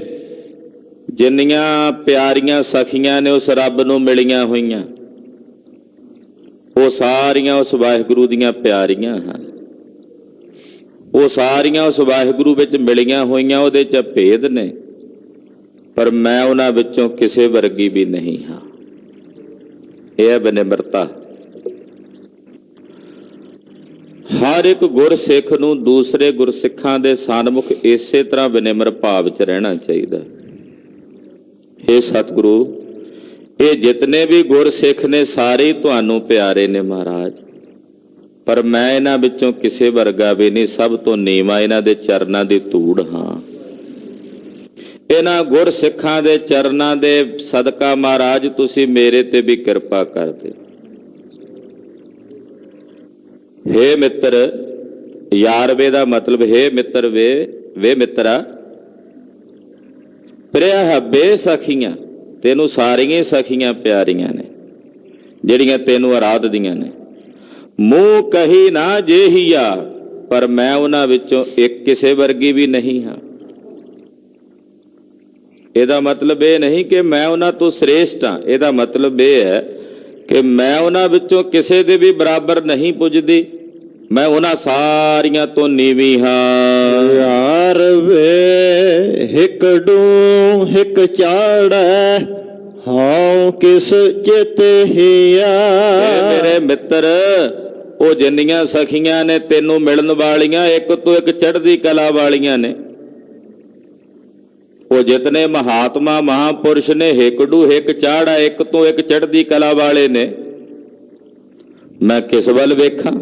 ਜਿੰਨੀਆਂ ਪਿਆਰੀਆਂ ਸਖੀਆਂ ਨੇ ਉਸ ਰੱਬ ਨੂੰ ਮਿਲੀਆਂ ਹੋਈਆਂ, ਉਹ ਸਾਰੀਆਂ ਉਸ ਵਾਹਿਗੁਰੂ ਦੀਆਂ ਪਿਆਰੀਆਂ ਹਨ। ਉਹ ਸਾਰੀਆਂ ਉਸ ਵਾਹਿਗੁਰੂ ਵਿੱਚ ਮਿਲੀਆਂ ਹੋਈਆਂ, ਉਹਦੇ 'ਚ ਭੇਦ ਨੇ, ਪਰ ਮੈਂ ਉਹਨਾਂ ਵਿੱਚੋਂ ਕਿਸੇ ਵਰਗੀ ਵੀ ਨਹੀਂ ਹਾਂ। ਇਹ ਹੈ ਬਨਿਮਰਤਾ। ਹਰ ਇੱਕ ਗੁਰਸਿੱਖ ਨੂੰ ਦੂਸਰੇ ਗੁਰਸਿੱਖਾਂ ਦੇ ਸਨਮੁਖ ਇਸੇ ਤਰ੍ਹਾਂ ਬਨਿਮਰ ਭਾਵ 'ਚ ਰਹਿਣਾ ਚਾਹੀਦਾ। ਇਹ ਸਤਿਗੁਰੂ, ਇਹ ਜਿਤਨੇ ਵੀ ਗੁਰਸਿੱਖ ਨੇ ਸਾਰੇ ਤੁਹਾਨੂੰ ਪਿਆਰੇ ਨੇ ਮਹਾਰਾਜ, ਪਰ ਮੈਂ ਇਹਨਾਂ ਵਿੱਚੋਂ ਕਿਸੇ ਵਰਗਾ ਵੀ ਨਹੀਂ, ਸਭ ਤੋਂ ਨੀਵਾਂ ਇਹਨਾਂ ਦੇ ਚਰਨਾਂ ਦੀ ਧੂੜ ਹਾਂ। ਇਹਨਾਂ ਗੁਰਸਿੱਖਾਂ ਦੇ ਚਰਨਾਂ ਦੇ ਸਦਕਾ ਮਹਾਰਾਜ ਤੁਸੀਂ ਮੇਰੇ ਤੇ ਵੀ ਕਿਰਪਾ ਕਰ ਦਿਓ। ਹੇ ਮਿੱਤਰ, ਯਾਰਵੇ ਦਾ ਮਤਲਬ ਹੇ ਮਿੱਤਰ, ਵੇ ਮਿੱਤਰਾ, ਪ੍ਰਿਆ ਹੱਬੇ ਸਖੀਆਂ, ਤੈਨੂੰ ਸਾਰੀਆਂ ਸਖੀਆਂ ਪਿਆਰੀਆਂ ਨੇ ਜਿਹੜੀਆਂ ਤੈਨੂੰ ਆਰਾਧਦੀਆਂ ਨੇ। ਮੂੰਹ ਕਹੀ ਨਾ ਜੇਹੀਆ, ਪਰ ਮੈਂ ਉਹਨਾਂ ਵਿੱਚੋਂ ਇੱਕ ਕਿਸੇ ਵਰਗੀ ਵੀ ਨਹੀਂ ਹਾਂ। ਇਹਦਾ ਮਤਲਬ ਇਹ ਨਹੀਂ ਕਿ ਮੈਂ ਉਹਨਾਂ ਤੋਂ ਸ੍ਰੇਸ਼ਟ ਹਾਂ, ਇਹਦਾ ਮਤਲਬ ਇਹ ਹੈ ਕਿ ਮੈਂ ਉਹਨਾਂ ਵਿੱਚੋਂ ਕਿਸੇ ਦੇ ਵੀ ਬਰਾਬਰ ਨਹੀਂ ਪੁੱਜਦੀ, ਮੈਂ ਉਹਨਾਂ ਸਾਰੀਆਂ ਤੋਂ ਨੀਵੀਂ ਹਾਂ। ਯਾਰ ਵੇ ਹਿਕ ਡੂ ਹਿਕ ਚਾੜੈ, ਹਉ ਕਿਸ ਚਿਤ ਹਿਆ। ਮੇਰੇ ਮਿੱਤਰ, ਉਹ ਜਿੰਨੀਆਂ ਸਖੀਆਂ ਨੇ ਤੈਨੂੰ ਮਿਲਣ ਵਾਲੀਆਂ, ਇੱਕ ਤੋਂ ਇੱਕ ਚੜ੍ਹਦੀ ਕਲਾ ਵਾਲੀਆਂ ਨੇ। ਉਹ ਜਿਤਨੇ ਮਹਾਤਮਾ ਮਹਾਪੁਰਸ਼ ਨੇ, ਹਿਕ ਡੂ ਹਿਕ ਚਾੜ੍ਹ, ਇੱਕ ਤੋਂ ਇੱਕ ਚੜ੍ਹਦੀ ਕਲਾ ਵਾਲੇ ਨੇ। ਮੈਂ ਕਿਸ ਵੱਲ ਵੇਖਾਂ?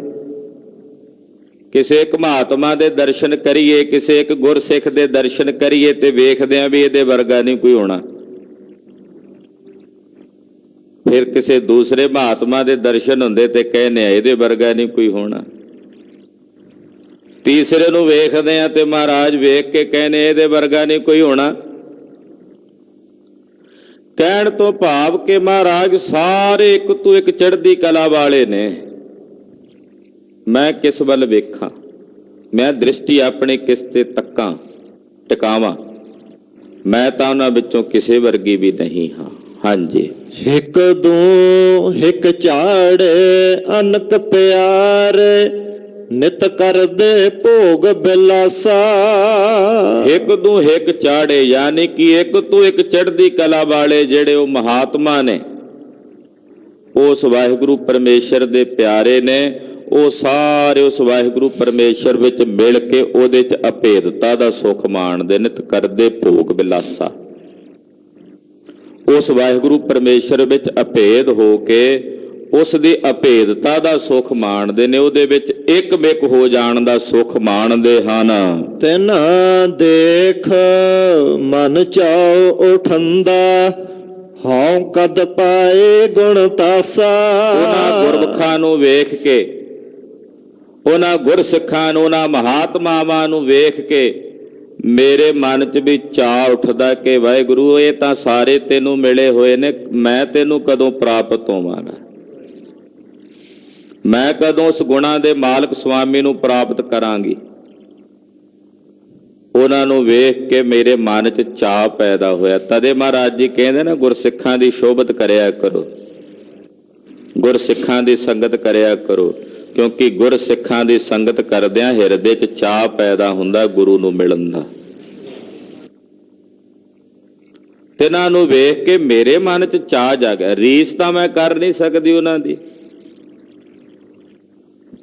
ਕਿਸੇ ਇੱਕ ਮਹਾਤਮਾ ਦੇ ਦਰਸ਼ਨ ਕਰੀਏ, ਕਿਸੇ ਇੱਕ ਗੁਰਸਿੱਖ ਦੇ ਦਰਸ਼ਨ ਕਰੀਏ ਤੇ ਵੇਖਦੇ ਆਂ ਵੀ ਇਹਦੇ ਵਰਗਾ ਨਹੀਂ ਕੋਈ ਹੋਣਾ। ਫਿਰ ਕਿਸੇ ਦੂਸਰੇ ਮਹਾਤਮਾ ਦੇ ਦਰਸ਼ਨ ਹੁੰਦੇ ਤੇ ਕਹਿੰਦੇ ਆ ਇਹਦੇ ਵਰਗਾ ਨਹੀਂ ਕੋਈ ਹੋਣਾ। ਤੀਸਰੇ ਨੂੰ ਵੇਖਦੇ ਆ ਤੇ ਮਹਾਰਾਜ ਵੇਖ ਕੇ ਕਹਿੰਦੇ ਇਹਦੇ ਵਰਗਾ ਨਹੀਂ ਕੋਈ ਹੋਣਾ। ਕਹਿਣ ਤੋਂ ਭਾਵ ਕਿ ਮਹਾਰਾਜ ਸਾਰੇ ਇੱਕ ਤੋਂ ਇੱਕ ਚੜ੍ਹਦੀ ਕਲਾ ਵਾਲੇ ਨੇ। ਮੈਂ ਕਿਸ ਵੱਲ ਵੇਖਾਂ? ਮੈਂ ਦ੍ਰਿਸ਼ਟੀ ਆਪਣੀ ਕਿਸ ਤੇ ਤੱਕਾਂ, ਟਿਕਾਵਾਂ? ਮੈਂ ਤਾਂ ਉਹਨਾਂ ਵਿੱਚੋਂ ਕਿਸੇ ਵਰਗੀ ਵੀ ਨਹੀਂ ਹਾਂ। ਹਾਂਜੀ। ਹਿਕ ਦੂ ਹਿਕ ਝਾੜੇ ਅਨਕ ਪਿਆਰੇ, ਨਿਤ ਕਰਦੇ ਭੋਗ ਬਿਲਾਸਾ। ਇੱਕ ਤੋਂ ਇੱਕ ਚਾੜੇ, ਯਾਨੀ ਕਿ ਇੱਕ ਤੋਂ ਇੱਕ ਚੜ੍ਹਦੀ ਕਲਾ ਵਾਲੇ ਜਿਹੜੇ ਉਹ ਮਹਾਤਮਾ ਨੇ, ਉਸ ਵਾਹਿਗੁਰੂ ਪਰਮੇਸ਼ਰ ਦੇ ਪਿਆਰੇ ਨੇ। ਉਹ ਸਾਰੇ ਉਸ ਵਾਹਿਗੁਰੂ ਪਰਮੇਸ਼ਰ ਵਿੱਚ ਮਿਲ ਕੇ ਉਹਦੇ 'ਚ ਅਭੇਦਤਾ ਦਾ ਸੁੱਖ ਮਾਣਦੇ, ਨਿਤ ਕਰਦੇ ਭੋਗ ਬਿਲਾਸਾ। ਉਸ ਵਾਹਿਗੁਰੂ ਪਰਮੇਸ਼ਰ ਵਿੱਚ ਅਭੇਦ ਹੋ ਕੇ ਉਸ ਦੀ ਅਭੇਦਤਾ ਦਾ ਸੁੱਖ ਮਾਣਦੇ ਨੇ, ਉਹਦੇ ਵਿੱਚ ਇੱਕ-ਮਿਕ ਹੋ ਜਾਣ ਦਾ ਸੁੱਖ ਮਾਣਦੇ ਹਨ। ਤਿਨ ਦੇਖ ਮਨ ਚਾਉ ਉਠੰਦਾ, ਹਉ ਕਦ ਪਾਏ ਗੁਣ ਤਾਸਾ। ਉਹਨਾਂ ਗੁਰਮੁਖਾਂ ਨੂੰ ਵੇਖ ਕੇ, ਉਹਨਾਂ ਗੁਰਸਿੱਖਾਂ ਨੂੰ, ਉਹਨਾਂ ਮਹਾਤਮਾਵਾਂ ਨੂੰ ਵੇਖ ਕੇ ਮੇਰੇ ਮਨ 'ਚ ਵੀ ਚਾਅ ਉੱਠਦਾ ਕਿ ਵਾਹਿਗੁਰੂ ਇਹ ਤਾਂ ਸਾਰੇ ਤੈਨੂੰ ਮਿਲੇ ਹੋਏ ਨੇ, ਮੈਂ ਤੈਨੂੰ ਕਦੋਂ ਪ੍ਰਾਪਤ ਹੋਵਾਂਗਾ? ਮੈਂ ਕਦੋਂ ਉਸ ਗੁਣਾਂ ਦੇ ਮਾਲਕ ਸੁਆਮੀ ਨੂੰ ਪ੍ਰਾਪਤ ਕਰਾਂਗੀ? ਉਹਨਾਂ ਨੂੰ ਵੇਖ ਕੇ ਮੇਰੇ ਮਨ 'ਚ ਚਾਅ ਪੈਦਾ ਹੋਇਆ। ਤਦੇ ਮਹਾਰਾਜ ਜੀ ਕਹਿੰਦੇ ਨਾ, ਗੁਰਸਿੱਖਾਂ ਦੀ ਸ਼ੋਭਤ ਕਰਿਆ ਕਰੋ, ਗੁਰਸਿੱਖਾਂ ਦੀ ਸੰਗਤ ਕਰਿਆ ਕਰੋ, ਕਿਉਂਕਿ ਗੁਰਸਿੱਖਾਂ ਦੀ ਸੰਗਤ ਕਰਦਿਆਂ ਹਿਰਦੇ 'ਚ ਚਾਅ ਪੈਦਾ ਹੁੰਦਾ ਗੁਰੂ ਨੂੰ ਮਿਲਣ ਦਾ। ਤਿਨਾਂ ਨੂੰ ਵੇਖ ਕੇ ਮੇਰੇ ਮਨ 'ਚ ਚਾਅ ਜਾਗਿਆ। ਰੀਸ ਤਾਂ ਮੈਂ ਕਰ ਨਹੀਂ ਸਕਦੀ ਉਹਨਾਂ ਦੀ,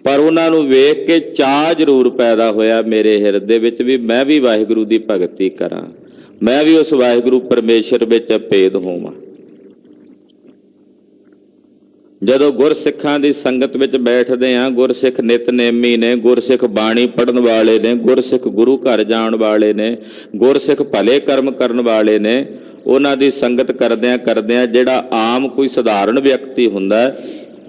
ਪਰ ਉਹਨਾਂ ਨੂੰ ਵੇਖ ਕੇ ਚਾਅ ਜ਼ਰੂਰ ਪੈਦਾ ਹੋਇਆ ਮੇਰੇ ਹਿਰਦੇ ਵਿੱਚ ਵੀ ਮੈਂ ਵੀ ਵਾਹਿਗੁਰੂ ਦੀ ਭਗਤੀ ਕਰਾਂ, ਮੈਂ ਵੀ ਉਸ ਵਾਹਿਗੁਰੂ ਪਰਮੇਸ਼ਰ ਵਿੱਚ ਅਭੇਦ ਹੋਵਾਂ। ਜਦੋਂ ਗੁਰਸਿੱਖਾਂ ਦੀ ਸੰਗਤ ਵਿੱਚ ਬੈਠਦੇ ਹਾਂ, ਗੁਰਸਿੱਖ ਨਿਤਨੇਮੀ ਨੇ, ਗੁਰਸਿੱਖ ਬਾਣੀ ਪੜ੍ਹਨ ਵਾਲੇ ਨੇ, ਗੁਰਸਿੱਖ ਗੁਰੂ ਘਰ ਜਾਣ ਵਾਲੇ ਨੇ, ਗੁਰਸਿੱਖ ਭਲੇ ਕਰਮ ਕਰਨ ਵਾਲੇ ਨੇ, ਉਹਨਾਂ ਦੀ ਸੰਗਤ ਕਰਦਿਆਂ ਜਿਹੜਾ ਆਮ ਕੋਈ ਸਧਾਰਨ ਵਿਅਕਤੀ ਹੁੰਦਾ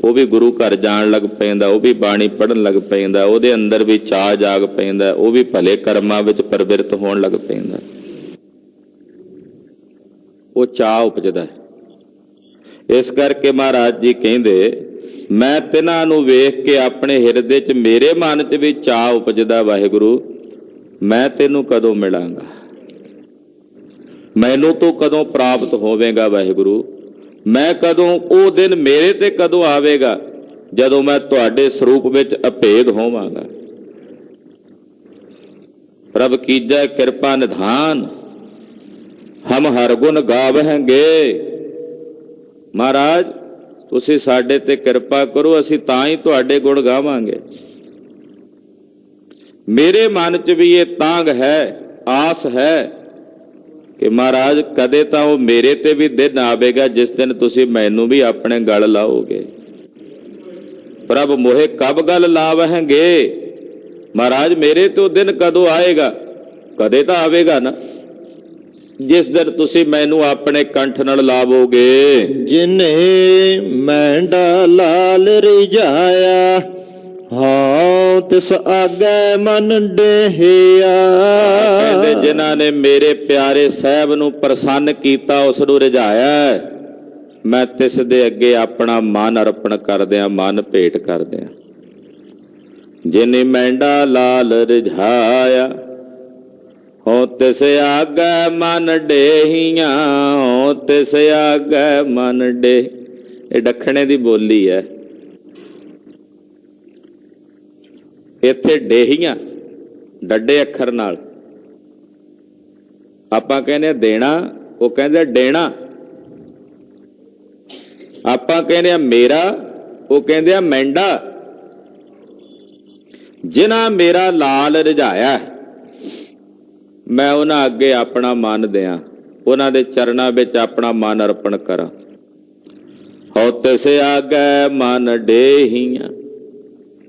ਉਹ ਵੀ ਗੁਰੂ ਘਰ ਜਾਣ ਲੱਗ ਪੈਂਦਾ, ਉਹ ਵੀ ਬਾਣੀ ਪੜ੍ਹਨ ਲੱਗ ਪੈਂਦਾ, ਉਹਦੇ ਅੰਦਰ ਵੀ ਚਾਅ ਜਾਗ ਪੈਂਦਾ, ਉਹ ਵੀ ਭਲੇ ਕਰਮਾਂ ਵਿੱਚ ਪ੍ਰਵਿਰਤ ਹੋਣ ਲੱਗ ਪੈਂਦਾ। ਉਹ ਚਾਅ ਉਪਜਦਾ ਹੈ। ਇਸ ਕਰਕੇ ਮਹਾਰਾਜ ਜੀ ਕਹਿੰਦੇ, ਮੈਂ ਤਿਨਾਂ ਨੂੰ ਵੇਖ ਕੇ ਆਪਣੇ ਹਿਰਦੇ 'ਚ ਮੇਰੇ ਮਨ 'ਚ ਵੀ ਚਾਅ ਉਪਜਦਾ, ਵਾਹਿਗੁਰੂ ਮੈਂ ਤੈਨੂੰ ਕਦੋਂ ਮਿਲਾਂਗਾ, ਮੈਨੂੰ ਤੂੰ ਕਦੋਂ ਪ੍ਰਾਪਤ ਹੋਵੇਗਾ, ਵਾਹਿਗੁਰੂ ਮੈਂ ਕਦੋਂ, ਉਹ ਦਿਨ ਮੇਰੇ ਤੇ ਕਦੋਂ ਆਵੇਗਾ ਜਦੋਂ ਮੈਂ ਤੁਹਾਡੇ ਸਰੂਪ ਵਿੱਚ ਅਭੇਦ ਹੋਵਾਂਗਾ। ਪ੍ਰਭ ਕੀਜੈ ਕਿਰਪਾ ਨਿਧਾਨ, ਹਮ ਹਰ ਗੁਣ ਗਾਵਹਿੰਗੇ। ਮਹਾਰਾਜ ਤੁਸੀਂ ਸਾਡੇ ਤੇ ਕਿਰਪਾ ਕਰੋ, ਅਸੀਂ ਤਾਂ ਹੀ ਤੁਹਾਡੇ ਗੁਣ ਗਾਵਾਂਗੇ। ਮੇਰੇ ਮਨ 'ਚ ਵੀ ਇਹ ਤਾਂਘ ਹੈ, ਆਸ ਹੈ ਕਿ ਮਹਾਰਾਜ ਕਦੇ ਤਾਂ ਉਹ ਮੇਰੇ ਤੇ ਵੀ ਦਿਨ ਆਵੇਗਾ ਜਿਸ ਦਿਨ ਤੁਸੀਂ ਮੈਨੂੰ ਵੀ ਆਪਣੇ ਗਲ ਲਾਓਗੇ। ਪ੍ਰਭ ਮੋਹਿ ਕਬ ਗਲ ਲਾਵਹਿੰਗੇ, ਮਹਾਰਾਜ ਮੇਰੇ ਤੋਂ ਦਿਨ ਕਦੋਂ ਆਏਗਾ? ਕਦੇ ਤਾਂ ਆਵੇਗਾ ਨਾ, ਜਿਸ ਦਿਨ ਤੁਸੀਂ ਮੈਨੂੰ ਆਪਣੇ ਕੰਠ ਨਾਲ ਲਾਵੋਗੇ। ਜਿਨੇ ਮੈਂਡਾ ਲਾਲ ਰਿਝਾਇਆ, ਹਾਂ ਤਿਸ ਆਗੇ ਮਨ ਡੇਹਿਆ। ਕਹਿੰਦੇ ਜਿਨ੍ਹਾਂ ਨੇ ਮੇਰੇ ਪਿਆਰੇ ਸਾਹਿਬ ਨੂੰ ਪ੍ਰਸੰਨ ਕੀਤਾ, ਉਸ ਨੂੰ ਰਿਝਾਇਆ, ਮੈਂ ਤਿਸ ਦੇ ਅੱਗੇ ਆਪਣਾ ਮਨ ਅਰਪਣ ਕਰਦਿਆਂ, ਮਨ ਭੇਟ ਕਰਦਿਆਂ। ਜਿਨੇ ਮੈਂਡਾ ਲਾਲ ਰਿਝਾਇਆ, ਹੋ ਤਿਸ ਆਗੇ ਮਨ ਡੇਹੀਆਂ, ਹੋ ਤਿਸ ਆਗੇ ਮਨ ਡੇ। ਇਹ ਦੱਖਣੇ ਦੀ ਬੋਲੀ ਹੈ। ਇੱਥੇ ਡੇਹੀਆਂ ਡੱਡੇ ਅੱਖਰ ਨਾਲ, ਆਪਾਂ ਕਹਿੰਦੇ ਦੇਣਾ, ਉਹ ਕਹਿੰਦੇ ਡੇਣਾ। ਆਪਾਂ ਕਹਿੰਦੇ ਆ ਮੇਰਾ, ਉਹ ਕਹਿੰਦੇ ਆ ਮੈਂਡਾ। ਜਿਨ੍ਹਾਂ ਮੇਰਾ ਲਾਲ ਰਿਝਾਇਆ, ਮੈਂ ਉਹਨਾਂ ਅੱਗੇ ਆਪਣਾ ਮਨ ਦਿਆਂ, ਉਹਨਾਂ ਦੇ ਚਰਨਾਂ ਵਿੱਚ ਆਪਣਾ ਮਨ ਅਰਪਣ ਕਰਾਂ। ਹੋ ਤਿਸ ਆਗੇ ਮਨ ਡੇਹੀਆਂ,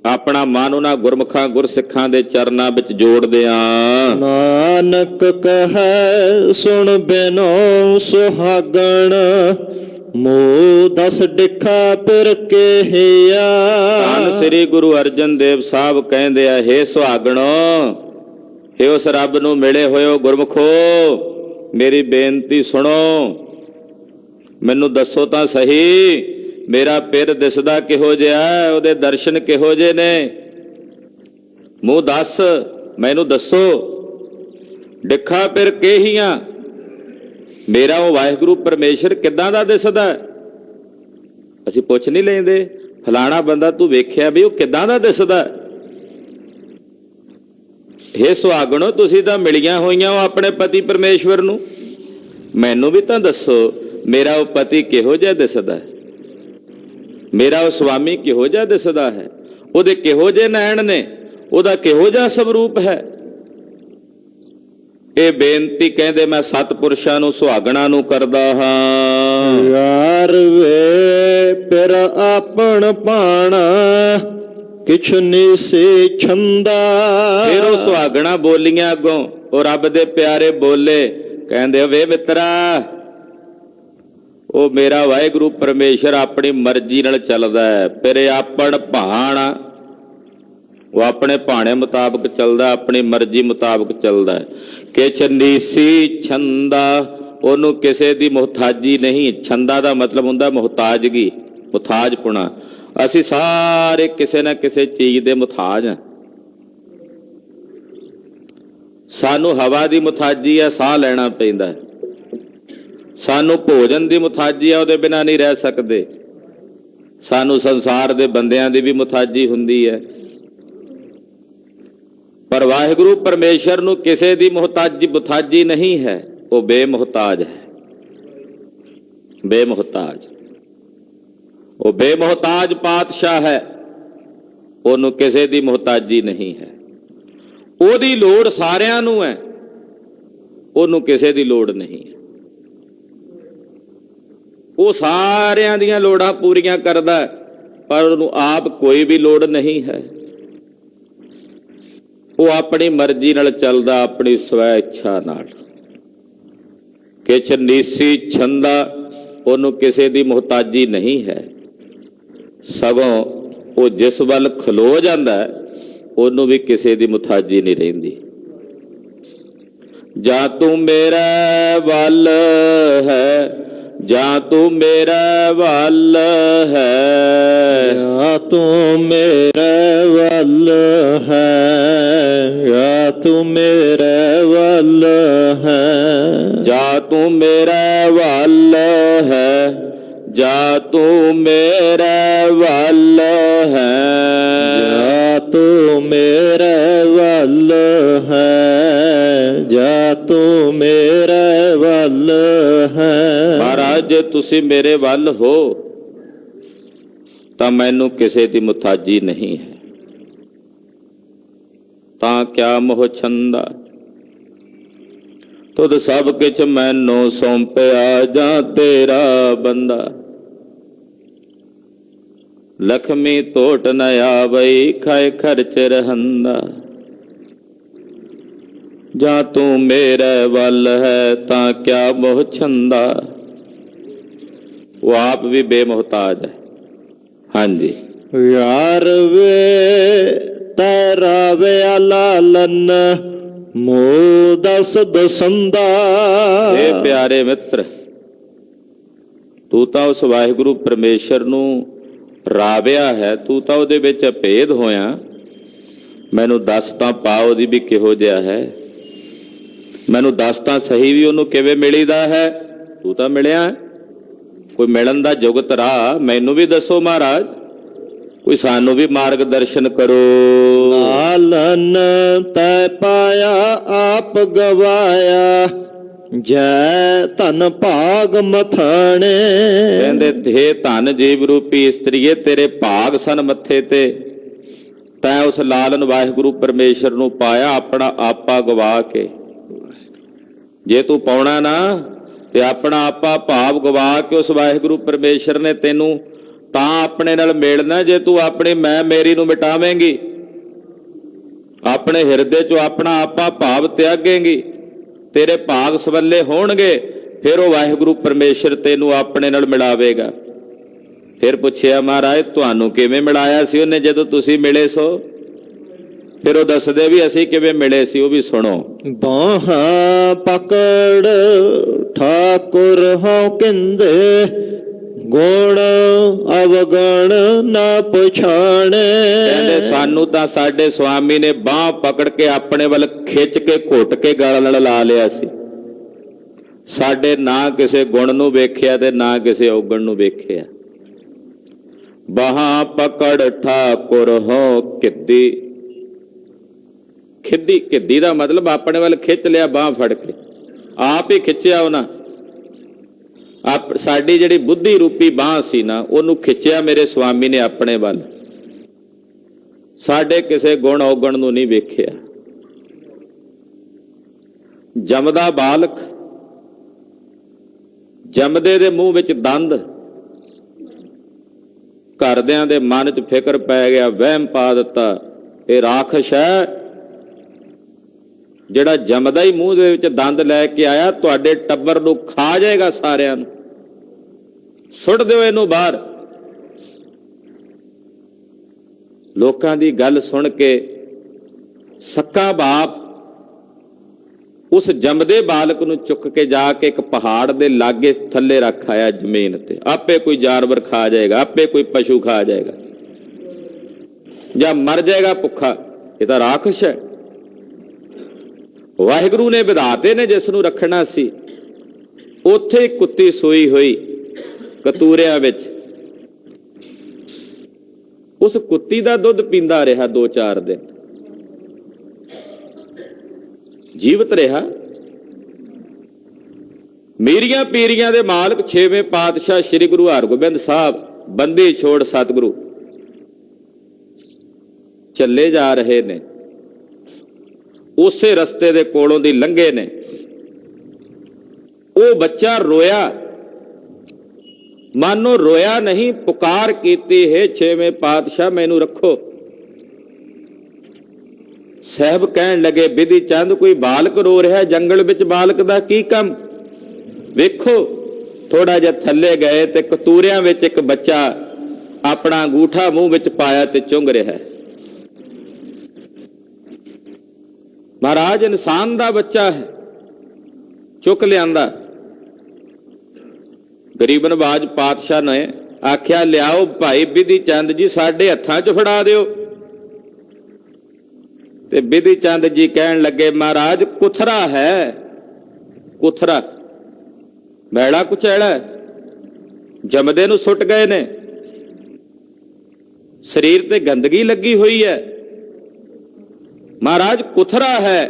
ਆਪਣਾ ਮਨ ਉਹਨਾਂ ਗੁਰਮੁਖਾਂ ਗੁਰਸਿੱਖਾਂ ਦੇ ਚਰਨਾਂ ਵਿੱਚ ਜੋੜਦੇ ਆ। ਨਾਨਕ ਕਹੈ ਸੁਣ ਬਿਨੋ ਸੁਹਾਗਣ, ਮੋਹ ਦਸ ਡਿਖਾ ਫਿਰ ਕੇਹਿਆ। ਧੰਨ ਸ੍ਰੀ ਗੁਰੂ ਅਰਜਨ ਦੇਵ ਸਾਹਿਬ ਕਹਿੰਦੇ ਆ, ਹੇ ਸੁਹਾਗਣੋ, ਹੇ ਉਸ ਰੱਬ ਨੂੰ ਮਿਲੇ ਹੋਇਓ ਗੁਰਮੁਖੋ, ਮੇਰੀ ਬੇਨਤੀ ਸੁਣੋ, ਮੈਨੂੰ ਦੱਸੋ ਤਾਂ ਸਹੀ, ਮੇਰਾ ਪਿਰ ਦਿਸਦਾ ਕਿਹੋ ਜਿਹਾ, ਉਹਦੇ ਦਰਸ਼ਨ ਕਿਹੋ ਜਿਹੇ ਨੇ, ਮੂੰਹ ਦੱਸ, ਮੈਨੂੰ ਦੱਸੋ। ਡਿੱਖਾ ਪਿਰ ਕੇਹੀਆਂ, ਮੇਰਾ ਉਹ ਵਾਹਿਗੁਰੂ ਪਰਮੇਸ਼ਰ ਕਿੱਦਾਂ ਦਾ ਦਿਸਦਾ? ਅਸੀਂ ਪੁੱਛ ਨਹੀਂ ਲੈਂਦੇ, ਫਲਾਣਾ ਬੰਦਾ ਤੂੰ ਵੇਖਿਆ ਵੀ ਉਹ ਕਿੱਦਾਂ ਦਾ ਦਿਸਦਾ? ਹੇ ਸੁਹਾਗਣੋ, ਤੁਸੀਂ ਤਾਂ ਮਿਲੀਆਂ ਹੋਈਆਂ ਹੋ ਆਪਣੇ ਪਤੀ ਪਰਮੇਸ਼ਵਰ ਨੂੰ, ਮੈਨੂੰ ਵੀ ਤਾਂ ਦੱਸੋ, ਮੇਰਾ ਉਹ ਪਤੀ ਕਿਹੋ ਜਿਹਾ ਦਿਸਦਾ, ਮੇਰਾ ਉਹ ਸਵਾਮੀ ਕਿਹੋ ਜਿਹਾ ਦਿਸਦਾ ਹੈ, ਉਹਦੇ ਕਿਹੋ ਜਿਹੇ ਨੈਣ ਨੇ, ਉਹਦਾ ਕਿਹੋ ਜਿਹਾ ਸਵਰੂਪ ਹੈ। ਇਹ ਬੇਨਤੀ ਕਹਿੰਦੇ ਮੈਂ ਸਤਿਪੁਰਸ਼ਾਂ ਨੂੰ, ਸੁਹਾਗਣਾਂ ਨੂੰ ਕਰਦਾ ਹਾਂ। ਯਾਰ ਵੇ ਪਿਰ ਆਪਣ ਪਾਣਾ, ਕਿਛ ਨੀਸੇ ਛੰਦਾ। ਫਿਰ ਉਹ ਸੁਹਾਗਣਾਂ ਬੋਲੀਆਂ ਅੱਗੋਂ, ਉਹ ਰੱਬ ਦੇ ਪਿਆਰੇ ਬੋਲੇ, ਕਹਿੰਦੇ ਵੇ ਮਿੱਤਰਾ, ਉਹ ਮੇਰਾ ਵਾਹਿਗੁਰੂ ਪਰਮੇਸ਼ਰ ਆਪਣੀ ਮਰਜ਼ੀ ਨਾਲ ਚੱਲਦਾ ਹੈ। ਫਿਰ ਆਪਣ ਭਾਣਾ, ਉਹ ਆਪਣੇ ਭਾਣੇ ਮੁਤਾਬਕ ਚੱਲਦਾ, ਆਪਣੀ ਮਰਜ਼ੀ ਮੁਤਾਬਕ ਚੱਲਦਾ। ਕਿਛ ਨੀਸੀ ਛੰਦਾ, ਉਹਨੂੰ ਕਿਸੇ ਦੀ ਮੁਹਤਾਜੀ ਨਹੀਂ। ਛੰਦਾ ਦਾ ਮਤਲਬ ਹੁੰਦਾ ਮੁਹਤਾਜਗੀ, ਮੁਹਤਾਜਪੁਣਾ। ਅਸੀਂ ਸਾਰੇ ਕਿਸੇ ਨਾ ਕਿਸੇ ਚੀਜ਼ ਦੇ ਮੁਹਤਾਜ ਹਾਂ। ਸਾਨੂੰ ਹਵਾ ਦੀ ਮੁਹਤਾਜੀ ਆ, ਸਾਹ ਲੈਣਾ ਪੈਂਦਾ। ਸਾਨੂੰ ਭੋਜਨ ਦੀ ਮੁਹਤਾਜੀ ਆ, ਉਹਦੇ ਬਿਨਾਂ ਨਹੀਂ ਰਹਿ ਸਕਦੇ। ਸਾਨੂੰ ਸੰਸਾਰ ਦੇ ਬੰਦਿਆਂ ਦੀ ਵੀ ਮੁਹਤਾਜੀ ਹੁੰਦੀ ਹੈ, ਪਰ ਵਾਹਿਗੁਰੂ ਪਰਮੇਸ਼ਰ ਨੂੰ ਕਿਸੇ ਦੀ ਮੁਹਤਾਜੀ ਨਹੀਂ ਹੈ, ਉਹ ਬੇਮੁਹਤਾਜ ਹੈ। ਬੇਮੁਹਤਾਜ। ਉਹ ਬੇਮੁਹਤਾਜ ਪਾਤਸ਼ਾਹ ਹੈ, ਉਹਨੂੰ ਕਿਸੇ ਦੀ ਮੁਹਤਾਜੀ ਨਹੀਂ ਹੈ। ਉਹਦੀ ਲੋੜ ਸਾਰਿਆਂ ਨੂੰ ਹੈ, ਉਹਨੂੰ ਕਿਸੇ ਦੀ ਲੋੜ ਨਹੀਂ ਹੈ। ਉਹ ਸਾਰਿਆਂ ਦੀਆਂ ਲੋੜਾਂ ਪੂਰੀਆਂ ਕਰਦਾ ਹੈ, ਪਰ ਉਹਨੂੰ ਆਪ ਕੋਈ ਵੀ ਲੋੜ ਨਹੀਂ ਹੈ। ਉਹ ਆਪਣੀ ਮਰਜ਼ੀ ਨਾਲ ਚੱਲਦਾ, ਆਪਣੀ ਸਵੈ ਇੱਛਾ ਨਾਲ। ਕਿਛ ਨੀਸੀ ਛੰਦਾ, ਉਹਨੂੰ ਕਿਸੇ ਦੀ ਮੁਹਤਾਜੀ ਨਹੀਂ ਹੈ। ਸਗੋਂ ਉਹ ਜਿਸ ਵੱਲ ਖਲੋ ਜਾਂਦਾ ਉਹਨੂੰ ਵੀ ਕਿਸੇ ਦੀ ਮੁਹਤਾਜੀ ਨਹੀਂ ਰਹਿੰਦੀ। ਜਾਂ ਤੂੰ ਮੇਰਾ ਵੱਲ ਹੈ, ਜਾਂ ਤੂੰ ਮੇਰਾ ਵੱਲ ਹੈ, ਜਾਂ ਤੂੰ ਮੇਰੇ ਵੱਲ ਹੈ, ਜਾਂ ਤੂੰ ਮੇਰੇ ਵੱਲ ਹੈ, ਜਾਂ ਤੂੰ ਮੇਰਾ ਵੱਲ ਹੈ, ਜਾਂ ਤੂੰ ਮੇਰੇ ਵੱਲ ਹੈ, ਜਾਂ ਤੂੰ ਮੇਰੇ ਵੱਲ ਹੈ, ਜਾਂ ਤੂੰ ਮੇਰੇ ਵੱਲ ਹੈ। ਮਹਾਰਾਜ ਜੇ ਤੁਸੀਂ ਮੇਰੇ ਵੱਲ ਹੋ ਤਾਂ ਮੈਨੂੰ ਕਿਸੇ ਦੀ ਮੁਹਤਾਜੀ ਨਹੀਂ ਹੈ। ਤਾਂ ਕਿਆ ਮੋਹ ਛੰਦਾ, ਤੁਧ ਸਭ ਕਿਛ ਮੈਨੂੰ ਸੌਂਪਿਆ, ਜਾਂ ਤੇਰਾ ਬੰਦਾ। ਲਖਮੀ ਤੋਟ ਨ ਆਵਈ, ਖਾਏ ਖਰਚ ਰਹੰਦਾ। ਜਾਂ ਤੂੰ ਮੇਰੇ ਵੱਲ ਹੈ, ਤਾਂ ਕਿਆ ਮੋਹ ਛੰਦਾ। ਉਹ ਆਪ ਵੀ ਬੇਮੁਹਤਾਜ ਹੈ। ਹਾਂਜੀ, ਯਾਰ ਵੇ ਤੇਰਾ ਵੇ ਲਾਲਨ, ਮੋਹ ਦਸ ਦਸੰਦਾ। ਇਹ ਪਿਆਰੇ ਮਿੱਤਰ, ਤੂੰ ਤਾਂ ਉਸ ਵਾਹਿਗੁਰੂ ਪਰਮੇਸ਼ਰ ਨੂੰ ਰਾਵਿਆ ਹੈ, ਤੂੰ ਤਾਂ ਉਹਦੇ ਵਿੱਚ ਅਭੇਦ ਹੋਇਆ। ਮੈਨੂੰ ਦੱਸ ਤਾਂ ਪਾ ਉਹਦੀ ਵੀ ਕਿਹੋ ਜਿਹਾ ਹੈ, ਮੈਨੂੰ ਦੱਸ ਤਾਂ ਸਹੀ ਵੀ ਉਹਨੂੰ ਕਿਵੇਂ ਮਿਲੀਦਾ ਹੈ। ਤੂੰ ਤਾਂ ਮਿਲਿਆ, ਕੋਈ ਮਿਲਣ ਦਾ ਜੁਗਤ ਰਾਹ ਮੈਨੂੰ ਵੀ ਦੱਸੋ ਮਹਾਰਾਜ, ਕੋਈ ਸਾਨੂੰ ਵੀ ਮਾਰਗ ਦਰਸ਼ਨ ਕਰੋ। ਲਾਲਨ ਤੈ ਪਾਇਆ ਆਪ ਗਵਾਇਆ, ਜੈ ਧਨ ਭਾਗ ਮਥਾਣੇ। ਕਹਿੰਦੇ ਹੇ ਧਨ ਜੀਵ ਰੂਪੀ ਇਸਤਰੀਏ, ਤੇਰੇ ਭਾਗ ਸਨ ਮੱਥੇ ਤੇ। ਤੈਂ ਉਸ ਲਾਲਨ ਵਾਹਿਗੁਰੂ ਪਰਮੇਸ਼ਰ ਨੂੰ ਪਾਇਆ ਆਪਣਾ ਆਪਾ ਗਵਾ ਕੇ। ਜੇ ਤੂੰ ਪਾਉਣਾ ਨਾ ਤੇ ਆਪਣਾ ਆਪਾ ਭਾਵ ਗਵਾ ਕੇ ਉਸ ਵਾਹਿਗੁਰੂ ਪਰਮੇਸ਼ਰ ਨੇ ਤੈਨੂੰ ਤਾਂ ਆਪਣੇ ਨਾਲ ਮਿਲਣਾ। ਜੇ ਤੂੰ ਆਪਣੀ ਮੈਂ ਮੇਰੀ ਨੂੰ ਮਿਟਾਵੇਂਗੀ, ਆਪਣੇ ਹਿਰਦੇ ਚੋਂ ਆਪਣਾ ਆਪਾ ਭਾਵ ਤਿਆਗੇਂਗੀ, ਤੇਰੇ ਭਾਗ ਸਵੱਲੇ ਹੋਣਗੇ, ਫਿਰ ਉਹ ਵਾਹਿਗੁਰੂ ਪਰਮੇਸ਼ਰ ਤੈਨੂੰ ਆਪਣੇ ਨਾਲ ਮਿਲਾਵੇਗਾ। ਫਿਰ ਪੁੱਛਿਆ ਮਹਾਰਾਜ ਤੁਹਾਨੂੰ ਕਿਵੇਂ ਮਿਲਾਇਆ ਸੀ ਉਹਨੇ ਜਦੋਂ ਤੁਸੀਂ ਮਿਲੇ ਸੋ? ਫਿਰ ਉਹ ਦੱਸਦੇ ਵੀ ਅਸੀਂ ਕਿਵੇਂ ਮਿਲੇ ਸੀ, ਉਹ ਵੀ ਸੁਣੋ। ਬਾਹਾਂ ਪਕੜ ਠਾਕੁਰ ਹਉ ਕਿੰਦੇ, ਗੁਣ ਅਵਗਣ ਨਾ ਪਛਾਣੇ। ਕਹਿੰਦੇ ਸਾਨੂੰ ਤਾਂ ਸਾਡੇ ਸੁਆਮੀ ਨੇ ਬਾਹ ਪਕੜ ਕੇ ਆਪਣੇ ਵੱਲ ਖਿੱਚ ਕੇ ਘੁੱਟ ਕੇ ਗਲ ਨਾਲ ਲਾ ਲਿਆ ਸੀ। ਸਾਡੇ ਨਾ ਕਿਸੇ ਗੁਣ ਨੂੰ ਵੇਖਿਆ ਤੇ ਨਾ ਕਿਸੇ ਔਗਣ ਨੂੰ ਵੇਖਿਆ। ਬਾਹਾਂ ਪਕੜ ਠਾਕੁਰ ਹੋ ਕਿੱਦੀ, ਖਿੱਦੀ ਕਿੱਦੀ ਦਾ ਮਤਲਬ ਆਪਣੇ ਵੱਲ ਖਿੱਚ ਲਿਆ, ਬਾਹ ਫੜ ਕੇ ਆਪ ਹੀ ਖਿੱਚਿਆ ਉਹਨਾਂ। ਸਾਡੀ ਜਿਹੜੀ ਬੁੱਧੀ ਰੂਪੀ ਬਾਹ ਸੀ ਨਾ, ਉਹਨੂੰ ਖਿੱਚਿਆ ਮੇਰੇ ਸੁਆਮੀ ਨੇ ਆਪਣੇ ਵੱਲ। ਸਾਡੇ ਕਿਸੇ ਗੁਣ ਔਗਣ ਨੂੰ ਨਹੀਂ ਵੇਖਿਆ। ਜੰਮਦਾ ਬਾਲਕ, ਜੰਮਦੇ ਦੇ ਮੂੰਹ ਵਿੱਚ ਦੰਦ। ਘਰਦਿਆਂ ਦੇ ਮਨ 'ਚ ਫਿਕਰ ਪੈ ਗਿਆ, ਵਹਿਮ ਪਾ ਦਿੱਤਾ ਇਹ ਰਾਖਸ਼ ਹੈ ਜਿਹੜਾ ਜੰਮਦਾ ਹੀ ਮੂੰਹ ਦੇ ਵਿੱਚ ਦੰਦ ਲੈ ਕੇ ਆਇਆ, ਤੁਹਾਡੇ ਟੱਬਰ ਨੂੰ ਖਾ ਜਾਏਗਾ ਸਾਰਿਆਂ ਨੂੰ, ਸੁੱਟ ਦਿਓ ਇਹਨੂੰ ਬਾਹਰ। ਲੋਕਾਂ ਦੀ ਗੱਲ ਸੁਣ ਕੇ ਸੱਕਾ ਬਾਪ ਉਸ ਜੰਮਦੇ ਬਾਲਕ ਨੂੰ ਚੁੱਕ ਕੇ ਜਾ ਕੇ ਇੱਕ ਪਹਾੜ ਦੇ ਲਾਗੇ ਥੱਲੇ ਰੱਖ ਆਇਆ ਜ਼ਮੀਨ ਤੇ। ਆਪੇ ਕੋਈ ਜਾਨਵਰ ਖਾ ਜਾਏਗਾ, ਆਪੇ ਕੋਈ ਪਸ਼ੂ ਖਾ ਜਾਏਗਾ, ਜਾਂ ਮਰ ਜਾਏਗਾ ਭੁੱਖਾ। ਇਹ ਤਾਂ ਰਾਖਸ਼ ਹੈ। ਵਾਹਿਗੁਰੂ ਨੇ ਵਿਧਾਤੇ ਨੇ ਜਿਸ ਨੂੰ ਰੱਖਣਾ ਸੀ, ਉੱਥੇ ਹੀ ਕੁੱਤੀ ਸੋਈ ਹੋਈ ਕਤੂਰਿਆਂ ਵਿੱਚ। ਉਸ ਕੁੱਤੀ ਦਾ ਦੁੱਧ ਪੀਂਦਾ ਰਿਹਾ 2-4 ਦਿਨ, ਜੀਵਤ ਰਿਹਾ। ਮੀਰੀਆਂ ਪੀਰੀਆਂ ਦੇ ਮਾਲਕ 6ਵੇਂ ਪਾਤਸ਼ਾਹ ਸ੍ਰੀ ਗੁਰੂ ਹਰਗੋਬਿੰਦ ਸਾਹਿਬ ਬੰਦੀ ਛੋੜ ਸਤਿਗੁਰੂ ਚੱਲੇ ਜਾ ਰਹੇ ਨੇ। ਉਸੇ ਰਸਤੇ ਦੇ ਕੋਲੋਂ ਦੀ ਲੰਘੇ ਨੇ। ਉਹ ਬੱਚਾ ਰੋਇਆ, ਮਾਨੋ ਰੋਇਆ ਨਹੀਂ, ਪੁਕਾਰ ਕੀਤੀ ਹੈ 6ਵੇਂ ਪਾਤਸ਼ਾਹ ਮੈਨੂੰ ਰੱਖੋ। ਸਾਹਿਬ ਕਹਿਣ ਲੱਗੇ ਬਿਧੀ ਚੰਦ ਕੋਈ ਬਾਲਕ ਰੋ ਰਿਹਾ, ਜੰਗਲ ਵਿੱਚ ਬਾਲਕ ਦਾ ਕੀ ਕੰਮ? ਵੇਖੋ ਥੋੜਾ ਜਿਹਾ ਥੱਲੇ ਗਏ ਤੇ ਕਤੂਰਿਆਂ ਵਿੱਚ ਇੱਕ ਬੱਚਾ ਆਪਣਾ ਅੰਗੂਠਾ ਮੂੰਹ ਵਿੱਚ ਪਾਇਆ ਤੇ ਚੁੰਘ ਰਿਹਾ ਹੈ। ਮਹਾਰਾਜ ਇਨਸਾਨ ਦਾ ਬੱਚਾ ਹੈ, ਚੁੱਕ ਲਿਆਂਦਾ। ਗਰੀਬ ਨਵਾਜ ਪਾਤਸ਼ਾਹ ਨੇ ਆਖਿਆ ਲਿਆਓ ਭਾਈ ਬਿਧੀ ਚੰਦ ਜੀ ਸਾਡੇ ਹੱਥਾਂ 'ਚ ਫੜਾ ਦਿਓ। ਤੇ ਬਿਧੀ ਚੰਦ ਜੀ ਕਹਿਣ ਲੱਗੇ ਮਹਾਰਾਜ ਕੁਥਰਾ ਹੈ, ਕੁਥਰਾ ਮੈਲਾ ਕੁਚੈਲਾ, ਜਮਦੇ ਨੂੰ ਸੁੱਟ ਗਏ ਨੇ, ਸਰੀਰ ਤੇ ਗੰਦਗੀ ਲੱਗੀ ਹੋਈ ਹੈ, ਮਹਾਰਾਜ ਕੁਥਰਾ ਹੈ।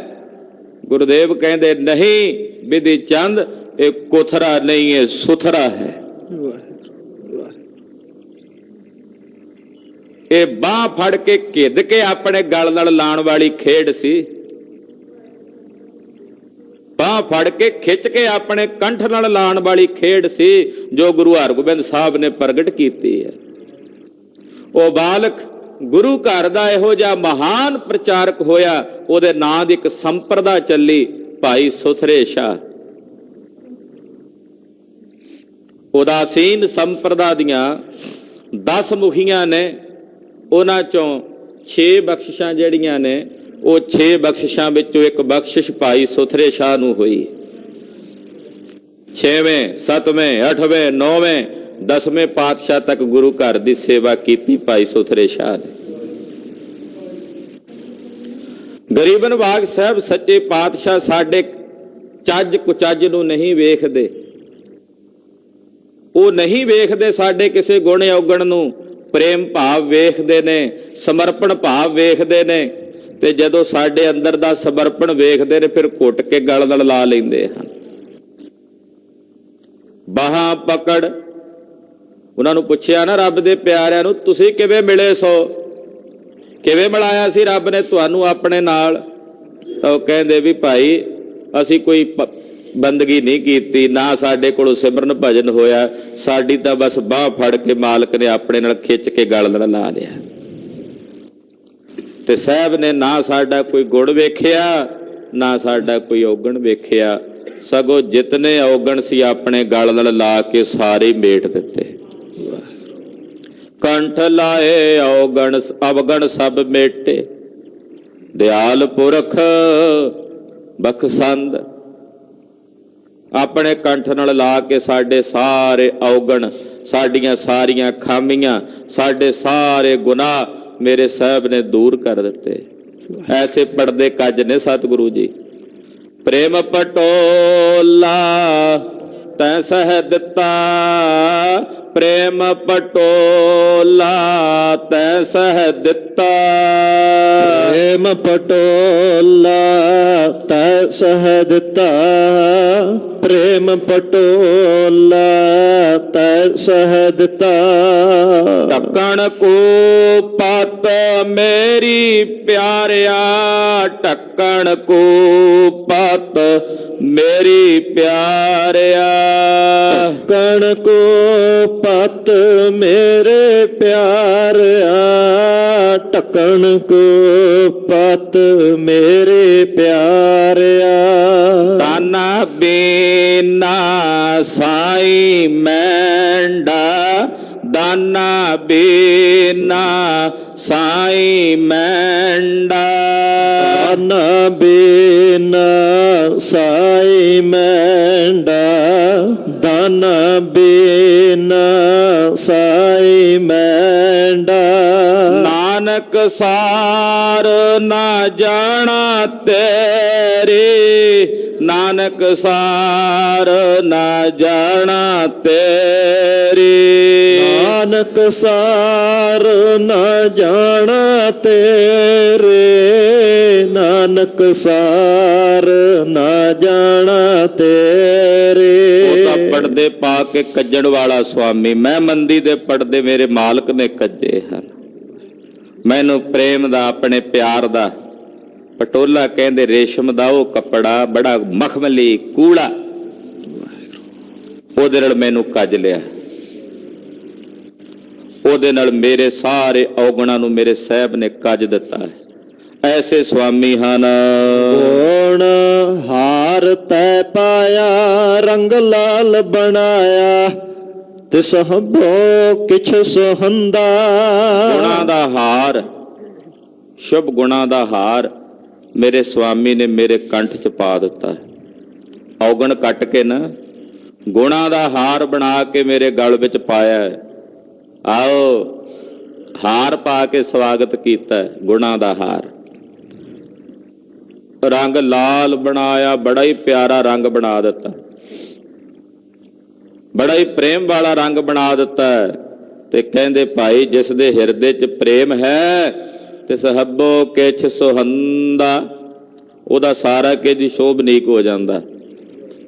ਗੁਰਦੇਵ ਕਹਿੰਦੇ ਨਹੀਂ ਬਿਧੀ ਚੰਦ ਇਹ ਕੁਥਰਾ ਨਹੀਂ ਹੈ, ਸੁਥਰਾ ਹੈ। ਇਹ ਬਾਹ ਫੜ ਕੇ ਘਿੱਦ ਕੇ ਆਪਣੇ ਗਲ ਨਾਲ ਲਾਉਣ ਵਾਲੀ ਖੇਡ ਸੀ। ਬਾਹ ਫੜ ਕੇ ਖਿੱਚ ਕੇ ਆਪਣੇ ਕੰਠ ਨਾਲ ਲਾਉਣ ਵਾਲੀ ਖੇਡ ਸੀ ਜੋ ਗੁਰੂ ਹਰਗੋਬਿੰਦ ਸਾਹਿਬ ਨੇ ਪ੍ਰਗਟ ਕੀਤੀ ਹੈ। ਉਹ ਬਾਲਕ ਗੁਰੂ ਘਰ ਦਾ ਇਹੋ ਜਿਹਾ ਮਹਾਨ ਪ੍ਰਚਾਰਕ ਹੋਇਆ, ਉਹਦੇ ਨਾਂ ਦੀ ਇੱਕ ਸੰਪਰਦਾ ਚੱਲੀ, ਭਾਈ ਸੁਥਰੇ ਸ਼ਾਹ। ਉਦਾਸੀਨ ਸੰਪਰਦਾ ਦੀਆਂ 10 ਮੁਖੀਆਂ ਨੇ, ਉਹਨਾਂ ਚੋਂ 6 ਬਖਸ਼ਿਸ਼ਾਂ ਜਿਹੜੀਆਂ ਨੇ ਉਹ 6 ਬਖਸ਼ਿਸ਼ਾਂ ਵਿੱਚੋਂ ਇੱਕ ਬਖਸ਼ਿਸ਼ ਭਾਈ ਸੁਥਰੇ ਸ਼ਾਹ ਨੂੰ ਹੋਈ। 6ਵੇਂ 7ਵੇਂ 8ਵੇਂ 9ਵੇਂ 10ਵੇਂ ਪਾਤਸ਼ਾਹ ਤੱਕ ਗੁਰੂ ਘਰ ਦੀ ਸੇਵਾ ਕੀਤੀ ਭਾਈ ਸੁਥਰੇ ਸ਼ਾਹ ਨੇ। ਗਰੀਬ ਨਵਾਜ ਸਾਹਿਬ ਸੱਚੇ ਪਾਤਸ਼ਾਹ ਸਾਡੇ ਚੱਜ ਕੁਚੱਜ ਨੂੰ ਨਹੀਂ ਵੇਖਦੇ, ਉਹ ਨਹੀਂ ਵੇਖਦੇ ਸਾਡੇ ਕਿਸੇ ਗੁਣ ਔਗਣ ਨੂੰ, ਪ੍ਰੇਮ ਭਾਵ ਵੇਖਦੇ ਨੇ, ਸਮਰਪਣ ਭਾਵ ਵੇਖਦੇ ਨੇ। ਤੇ ਜਦੋਂ ਸਾਡੇ ਅੰਦਰ ਦਾ ਸਮਰਪਣ ਵੇਖਦੇ ਨੇ ਫਿਰ ਘੁੱਟ ਕੇ ਗਲ ਨਾਲ ਲਾ ਲੈਂਦੇ ਹਨ। ਬਾਹਾਂ ਪਕੜ, ਉਹਨਾਂ ਨੂੰ ਪੁੱਛਿਆ ਨਾ ਰੱਬ ਦੇ ਪਿਆਰਿਆਂ ਨੂੰ ਤੁਸੀਂ ਕਿਵੇਂ ਮਿਲੇ ਸੋ, ਕਿਵੇਂ ਮਿਲਾਇਆ ਸੀ ਰੱਬ ਨੇ ਤੁਹਾਨੂੰ ਆਪਣੇ ਨਾਲ? ਤਾਂ ਉਹ ਕਹਿੰਦੇ ਵੀ ਭਾਈ ਅਸੀਂ ਕੋਈ ਬੰਦਗੀ ਨਹੀਂ ਕੀਤੀ, ਨਾ ਸਾਡੇ ਕੋਲੋਂ ਸਿਮਰਨ ਭਜਨ ਹੋਇਆ, ਸਾਡੀ ਤਾਂ ਬਸ ਬਾਹ ਫੜ ਕੇ ਮਾਲਕ ਨੇ ਆਪਣੇ ਨਾਲ ਖਿੱਚ ਕੇ ਗਲ ਨਾਲ ਲਾ ਲਿਆ। ਤੇ ਸਾਹਿਬ ਨੇ ਨਾ ਸਾਡਾ ਕੋਈ ਗੁਣ ਵੇਖਿਆ, ਨਾ ਸਾਡਾ ਕੋਈ ਔਗਣ ਵੇਖਿਆ, ਸਗੋਂ ਜਿਤਨੇ ਔਗਣ ਸੀ ਆਪਣੇ ਗਲ ਨਾਲ ਲਾ ਕੇ ਸਾਰੇ ਮੇਟ ਦਿੱਤੇ। ਕੰਠ ਲਾਏ ਔਗਣ ਅਵਗਣ ਸਭ ਮੇਟੇ, ਦਿਆਲ ਪੁਰਖ ਬਖਸ਼ੰਦ। ਆਪਣੇ ਕੰਠ ਨਾਲ ਲਾ ਕੇ ਸਾਡੇ ਸਾਰੇ ਔਗਣ, ਸਾਡੀਆਂ ਸਾਰੀਆਂ ਖਾਮੀਆਂ, ਸਾਡੇ ਸਾਰੇ ਗੁਨਾਹ ਮੇਰੇ ਸਾਹਿਬ ਨੇ ਦੂਰ ਕਰ ਦਿੱਤੇ। ਐਸੇ ਪੜਦੇ ਕੱਜ ਨੇ ਸਤਿਗੁਰੂ ਜੀ। ਪ੍ਰੇਮ ਪਟੋਲਾ ਤੈ ਸਹਿ ਦਿੱਤਾ, ਪ੍ਰੇਮ ਪਟੋਲਾ ਤੈ ਸਹਿ ਦਿੱਤਾ, ਪ੍ਰੇਮ ਪਟੋਲਾ ਤੈ ਸਹਿ ਦਿੱਤਾ, ਪ੍ਰੇਮ ਪਟੋਲਾ ਤੈ ਸਹਿ ਦਿੱਤਾ। ਢੱਕਣ ਕੋ ਪਤ ਮੇਰੀ ਪਿਆਰਿਆ, ਢੱਕਣ ਕੋ ਪਤ ਮੇਰੀ ਪਿਆਰਿਆ, ਢੱਕਣ ਕੋ ਪਤ ਮੇਰੇ ਪਿਆਰਿਆ, ਢੱਕਣ ਕੋ ਪਤ ਮੇਰੇ ਪਿਆਰਿਆ। ਤਾਨਾ ਬੀਨਾ ਸਾਈ ਮੈਂਡਾ, ਦਾਨਾ ਬੀਨਾ ਸਾਈ ਮੈਂਡਾ, ਦਾਨਾ ਬੀਨਾ ਸਾਈ ਮੈਂਡਾ, ਦਾਨਾ ਬੀਨਾ ਸਾਈ ਮੈਂਡਾ। ਨਾਨਕ ਸਾਰ ਨਾ ਜਾਣਾ ਤੇਰੇ, ਨਾਨਕ ਸਾਰ ਨਾ ਜਾਣਾ ਤੇਰੇ, ਨਾਨਕ ਸਾਰ ਨਾ ਜਾਣਾ ਤੇਰੇ, ਨਾਨਕ ਨਾਨਕ ਸਾਰ ਨਾ ਜਾਣਾ ਤੇਰੇ। ਉਹ ਤਾਂ ਪਰਦੇ ਪਾ ਕੇ ਕੱਜਣ ਵਾਲਾ ਸੁਆਮੀ, ਮੈਂ ਮੰਦੀ ਦੇ ਪਰਦੇ ਮੇਰੇ ਮਾਲਕ ਨੇ ਕੱਜੇ ਹਨ। ਮੈਨੂੰ ਪ੍ਰੇਮ ਦਾ, ਆਪਣੇ ਪਿਆਰ ਦਾ ਪਟੋਲਾ ਕਹਿੰਦੇ, ਰੇਸ਼ਮ ਦਾ ਉਹ ਕੱਪੜਾ ਬੜਾ ਮਖਮਲੀ ਕੂੜਾ, ਉਹਦੇ ਨਾਲ ਮੈਨੂੰ ਕੱਜ ਲਿਆ। ਉਹਦੇ ਨਾਲ ਮੇਰੇ ਸਾਰੇ ਔਗਣਾਂ ਨੂੰ ਮੇਰੇ ਸਾਹਿਬ ਨੇ ਕੱਜ ਦਿੱਤਾ ਹੈ। ਐਸੇ ਸੁਆਮੀ ਹਨ। ਗੁਣ ਹਾਰ ਤੈ ਪਾਇਆ, ਰੰਗ ਲਾਲ ਬਣਾਇਆ, ਤਿਸ ਹੱਬੋ ਕਿਛ ਸੁਹੰਦਾ। ਗੁਣਾਂ ਦਾ ਹਾਰ, ਸ਼ੁਭ ਗੁਣਾਂ ਦਾ ਹਾਰ ਮੇਰੇ ਸੁਆਮੀ ਨੇ ਮੇਰੇ ਕੰਠ 'ਚ ਪਾ ਦਿੱਤਾ ਹੈ। ਔਗਣ ਕੱਟ ਕੇ ਨਾ ਗੁਣਾਂ ਦਾ ਹਾਰ ਬਣਾ ਕੇ ਮੇਰੇ ਗਲ ਵਿੱਚ ਪਾਇਆ ਹੈ। ਆਓ ਹਾਰ ਪਾ ਕੇ ਸਵਾਗਤ ਕੀਤਾ ਹੈ, ਗੁਣਾਂ ਦਾ ਹਾਰ। ਰੰਗ ਲਾਲ ਬਣਾਇਆ, ਬੜਾ ਹੀ ਪਿਆਰਾ ਰੰਗ ਬਣਾ ਦਿੱਤਾ, ਬੜਾ ਹੀ ਪ੍ਰੇਮ ਵਾਲਾ ਰੰਗ ਬਣਾ ਦਿੱਤਾ ਹੈ। ਤੇ ਕਹਿੰਦੇ ਭਾਈ, ਜਿਸ ਦੇ ਹਿਰਦੇ 'ਚ ਪ੍ਰੇਮ ਹੈ ਤਿਸ ਹੱਬੋ ਕਿਛ ਸੁਹੰਦਾ, ਉਹਦਾ ਸਾਰਾ ਕੁਝ ਸ਼ੋਭਨੀਕ ਹੋ ਜਾਂਦਾ।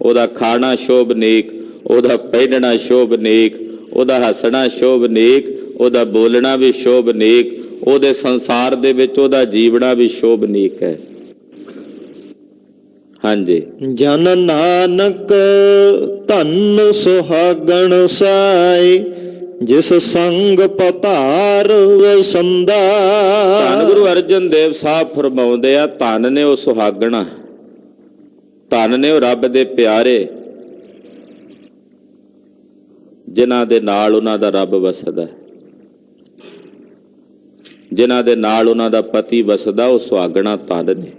ਉਹਦਾ ਖਾਣਾ ਸ਼ੋਭਨੀਕ, ਉਹਦਾ ਪਹਿਨਣਾ ਸ਼ੋਭਨੀਕ, ਉਹਦਾ ਹੱਸਣਾ ਸ਼ੋਭਨੀਕ, ਉਹਦਾ ਬੋਲਣਾ ਵੀ ਸ਼ੋਭਨੀਕ, ਉਹਦੇ ਸੰਸਾਰ ਦੇ ਵਿੱਚ ਉਹਦਾ ਜੀਵਣਾ ਵੀ ਸ਼ੋਭਨੀਕ ਹੈ। ਹਾਂਜੀ। ਜਨ ਨਾਨਕ ਧਨ ਸੁਹਾਗਣ ਸਾਈ, ਜਿਸ ਸੰਗ ਪਤਾਰ ਵਸੰਦਾ। ਧੰਨ ਗੁਰੂ ਅਰਜਨ ਦੇਵ ਸਾਹਿਬ ਫਰਮਾਉਂਦੇ ਆ, ਧਨ ਨੇ ਉਹ ਸੁਹਾਗਣਾ, ਧਨ ਨੇ ਉਹ ਰੱਬ ਦੇ ਪਿਆਰੇ, ਜਿਨ੍ਹਾਂ ਦੇ ਨਾਲ ਉਹਨਾਂ ਦਾ ਰੱਬ ਵਸਦਾ, ਜਿਨ੍ਹਾਂ ਦੇ ਨਾਲ ਉਹਨਾਂ ਦਾ ਪਤੀ ਵਸਦਾ, ਉਹ ਸੁਹਾਗਣਾ ਧਨ ਨੇ।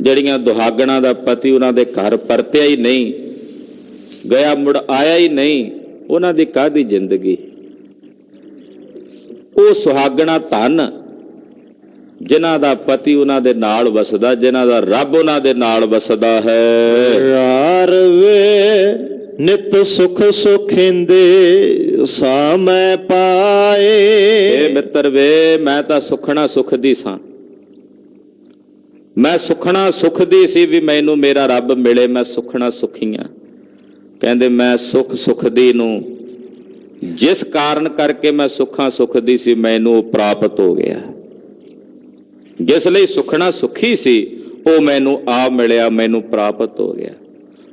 ਜਿਹੜੀਆਂ ਦੁਹਾਗਣਾ ਦਾ ਪਤੀ ਉਹਨਾਂ ਦੇ ਘਰ ਪਰਤਿਆ ਹੀ ਨਹੀਂ, ਗਿਆ ਮੁੜ ਆਇਆ ਹੀ ਨਹੀਂ, ਉਹਨਾਂ ਦੀ ਕਾਹਦੀ ਜ਼ਿੰਦਗੀ। ਉਹ ਸੁਹਾਗਣਾ ਧਨ ਜਿਨ੍ਹਾਂ ਦਾ ਪਤੀ ਉਹਨਾਂ ਦੇ ਨਾਲ ਵਸਦਾ, ਜਿਨ੍ਹਾਂ ਦਾ ਰੱਬ ਉਹਨਾਂ ਦੇ ਨਾਲ ਵਸਦਾ ਹੈ। ਯਾਰ ਵੇ ਨਿਤ ਸੁਖ ਸੁਖਿੰਦੇ ਸਾ ਮੈਂ ਪਾਏ। ਇਹ ਮਿੱਤਰ ਵੇ, ਮੈਂ ਤਾਂ ਸੁਖਣਾ ਸੁਖਦੀ ਸਾਂ, ਮੈਂ ਸੁਖਣਾ ਸੁਖਦੀ ਸੀ ਵੀ ਮੈਨੂੰ ਮੇਰਾ ਰੱਬ ਮਿਲੇ, ਮੈਂ ਸੁਖਣਾ ਸੁਖੀਆਂ। ਕਹਿੰਦੇ ਮੈਂ ਸੁਖ ਸੁਖਦੀ ਨੂੰ, ਜਿਸ ਕਾਰਨ ਕਰਕੇ ਮੈਂ ਸੁੱਖਾਂ ਸੁਖਦੀ ਸੀ, ਮੈਨੂੰ ਉਹ ਪ੍ਰਾਪਤ ਹੋ ਗਿਆ। ਜਿਸ ਲਈ ਸੁਖਣਾ ਸੁਖੀ ਸੀ, ਉਹ ਮੈਨੂੰ ਆ ਮਿਲਿਆ, ਮੈਨੂੰ ਪ੍ਰਾਪਤ ਹੋ ਗਿਆ।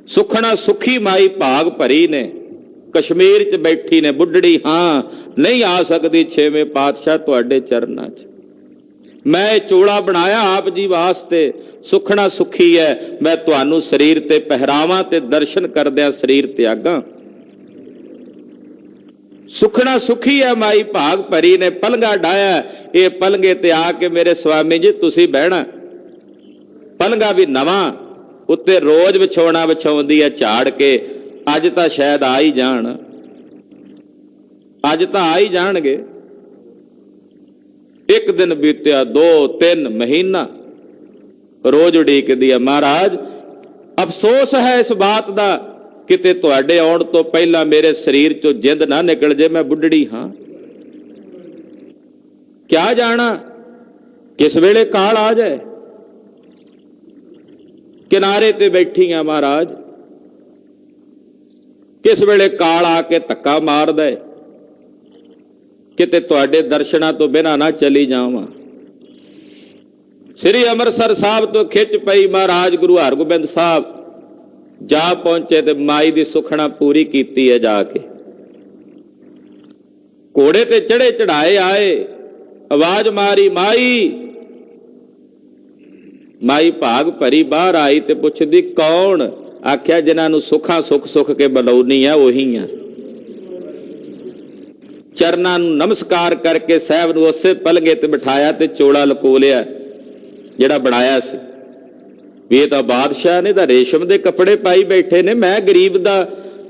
ਸੁਖਣਾ ਸੁਖੀ ਮਾਈ ਭਾਗ ਭਰੀ ਨੇ, ਕਸ਼ਮੀਰ 'ਚ ਬੈਠੀ ਨੇ ਬੁੱਢੜੀ, ਹਾਂ ਨਹੀਂ ਆ ਸਕਦੀ ਛੇਵੇਂ ਪਾਤਸ਼ਾਹ ਤੁਹਾਡੇ ਚਰਨਾਂ 'ਚ। ਮੈਂ ਚੋਲਾ ਬਣਾਇਆ ਆਪ ਜੀ ਵਾਸਤੇ, ਸੁਖਣਾ ਸੁਖੀ ਹੈ। ਮੈਂ ਤੁਹਾਨੂੰ ਸਰੀਰ ਤੇ ਪਹਿਰਾਵਾਂ ਤੇ ਦਰਸ਼ਨ ਕਰਦਿਆਂ ਸਰੀਰ ਤਿਆਗਾਂ। ਸੁਖਣਾ ਸੁਖੀ ਹੈ ਮਾਈ ਭਾਗ ਭਰੀ ਨੇ, ਪਲੰਘਾ ਡਾਇਆ, ਇਹ ਪਲੰਘੇ ਤੇ ਆ ਕੇ ਮੇਰੇ ਸਵਾਮੀ ਜੀ ਤੁਸੀਂ ਬਹਿਣਾ। ਪਲੰਘਾ ਵੀ ਨਵਾਂ, ਉੱਤੇ ਰੋਜ਼ ਵਿਛਾਉਣਾ ਵਿਛਾਉਂਦੀ ਹੈ ਝਾੜ ਕੇ। ਅੱਜ ਤਾਂ ਸ਼ਾਇਦ ਆ ਹੀ ਜਾਣ, ਅੱਜ ਤਾਂ ਆ ਹੀ ਜਾਣਗੇ। ਇੱਕ ਦਿਨ ਬੀਤਿਆ, 2-3 ਮਹੀਨਾ, ਰੋਜ਼ ਉਡੀਕਦੀ ਹੈ, ਮਹਾਰਾਜ ਅਫਸੋਸ ਹੈ ਇਸ ਬਾਤ ਦਾ, ਕਿਤੇ ਤੁਹਾਡੇ ਆਉਣ ਤੋਂ ਪਹਿਲਾਂ ਮੇਰੇ ਸਰੀਰ ਚੋਂ ਜਿੰਦ ਨਾ ਨਿਕਲ ਜੇ, ਮੈਂ ਬੁੱਢੜੀ ਹਾਂ। ਕਿਆ ਜਾਣਾ ਕਿਸ ਵੇਲੇ ਕਾਲ ਆ ਜਾਏ। ਕਿਨਾਰੇ ਤੇ ਬੈਠੀ ਆ ਮਹਾਰਾਜ, ਕਿਸ ਵੇਲੇ ਕਾਲ ਆ ਕੇ ਧੱਕਾ ਮਾਰ ਦੇ, ਕਿਤੇ ਤੁਹਾਡੇ ਦਰਸ਼ਨਾਂ ਤੋਂ ਬਿਨਾਂ ਨਾ ਚਲੀ ਜਾਵਾਂ। ਸ੍ਰੀ ਅੰਮ੍ਰਿਤਸਰ ਸਾਹਿਬ ਤੋਂ ਖਿੱਚ ਪਈ, ਮਹਾਰਾਜ ਗੁਰੂ ਹਰਗੋਬਿੰਦ ਸਾਹਿਬ ਜਾ ਪਹੁੰਚੇ ਤੇ ਮਾਈ ਦੀ ਸੁਖਣਾ ਪੂਰੀ ਕੀਤੀ ਹੈ। ਜਾ ਕੇ ਘੋੜੇ ਤੇ ਚੜੇ ਚੜਾਏ ਆਏ, ਆਵਾਜ਼ ਮਾਰੀ ਮਾਈ। ਮਾਈ ਭਾਗ ਭਰੀ ਬਾਹਰ ਆਈ ਤੇ ਪੁੱਛਦੀ ਕੌਣ? ਆਖਿਆ ਜਿਨ੍ਹਾਂ ਨੂੰ ਸੁੱਖਾਂ ਸੁੱਖ ਸੁੱਖ ਕੇ ਬੁਲਾਉਣੀ ਆ ਉਹੀ ਆ। ਚਰਨਾਂ ਨੂੰ ਨਮਸਕਾਰ ਕਰਕੇ ਸਾਹਿਬ ਨੂੰ ਉਸੇ ਪਲੰਘੇ ਤੇ ਬਿਠਾਇਆ ਤੇ ਚੋਲਾ ਲਕੋ ਲਿਆ ਜਿਹੜਾ ਬਣਾਇਆ ਸੀ। ਵੀ ਇਹ ਤਾਂ ਬਾਦਸ਼ਾਹ ਨੇ ਤਾਂ ਰੇਸ਼ਮ ਦੇ ਕੱਪੜੇ ਪਾਈ ਬੈਠੇ ਨੇ, ਮੈਂ ਗਰੀਬ ਦਾ,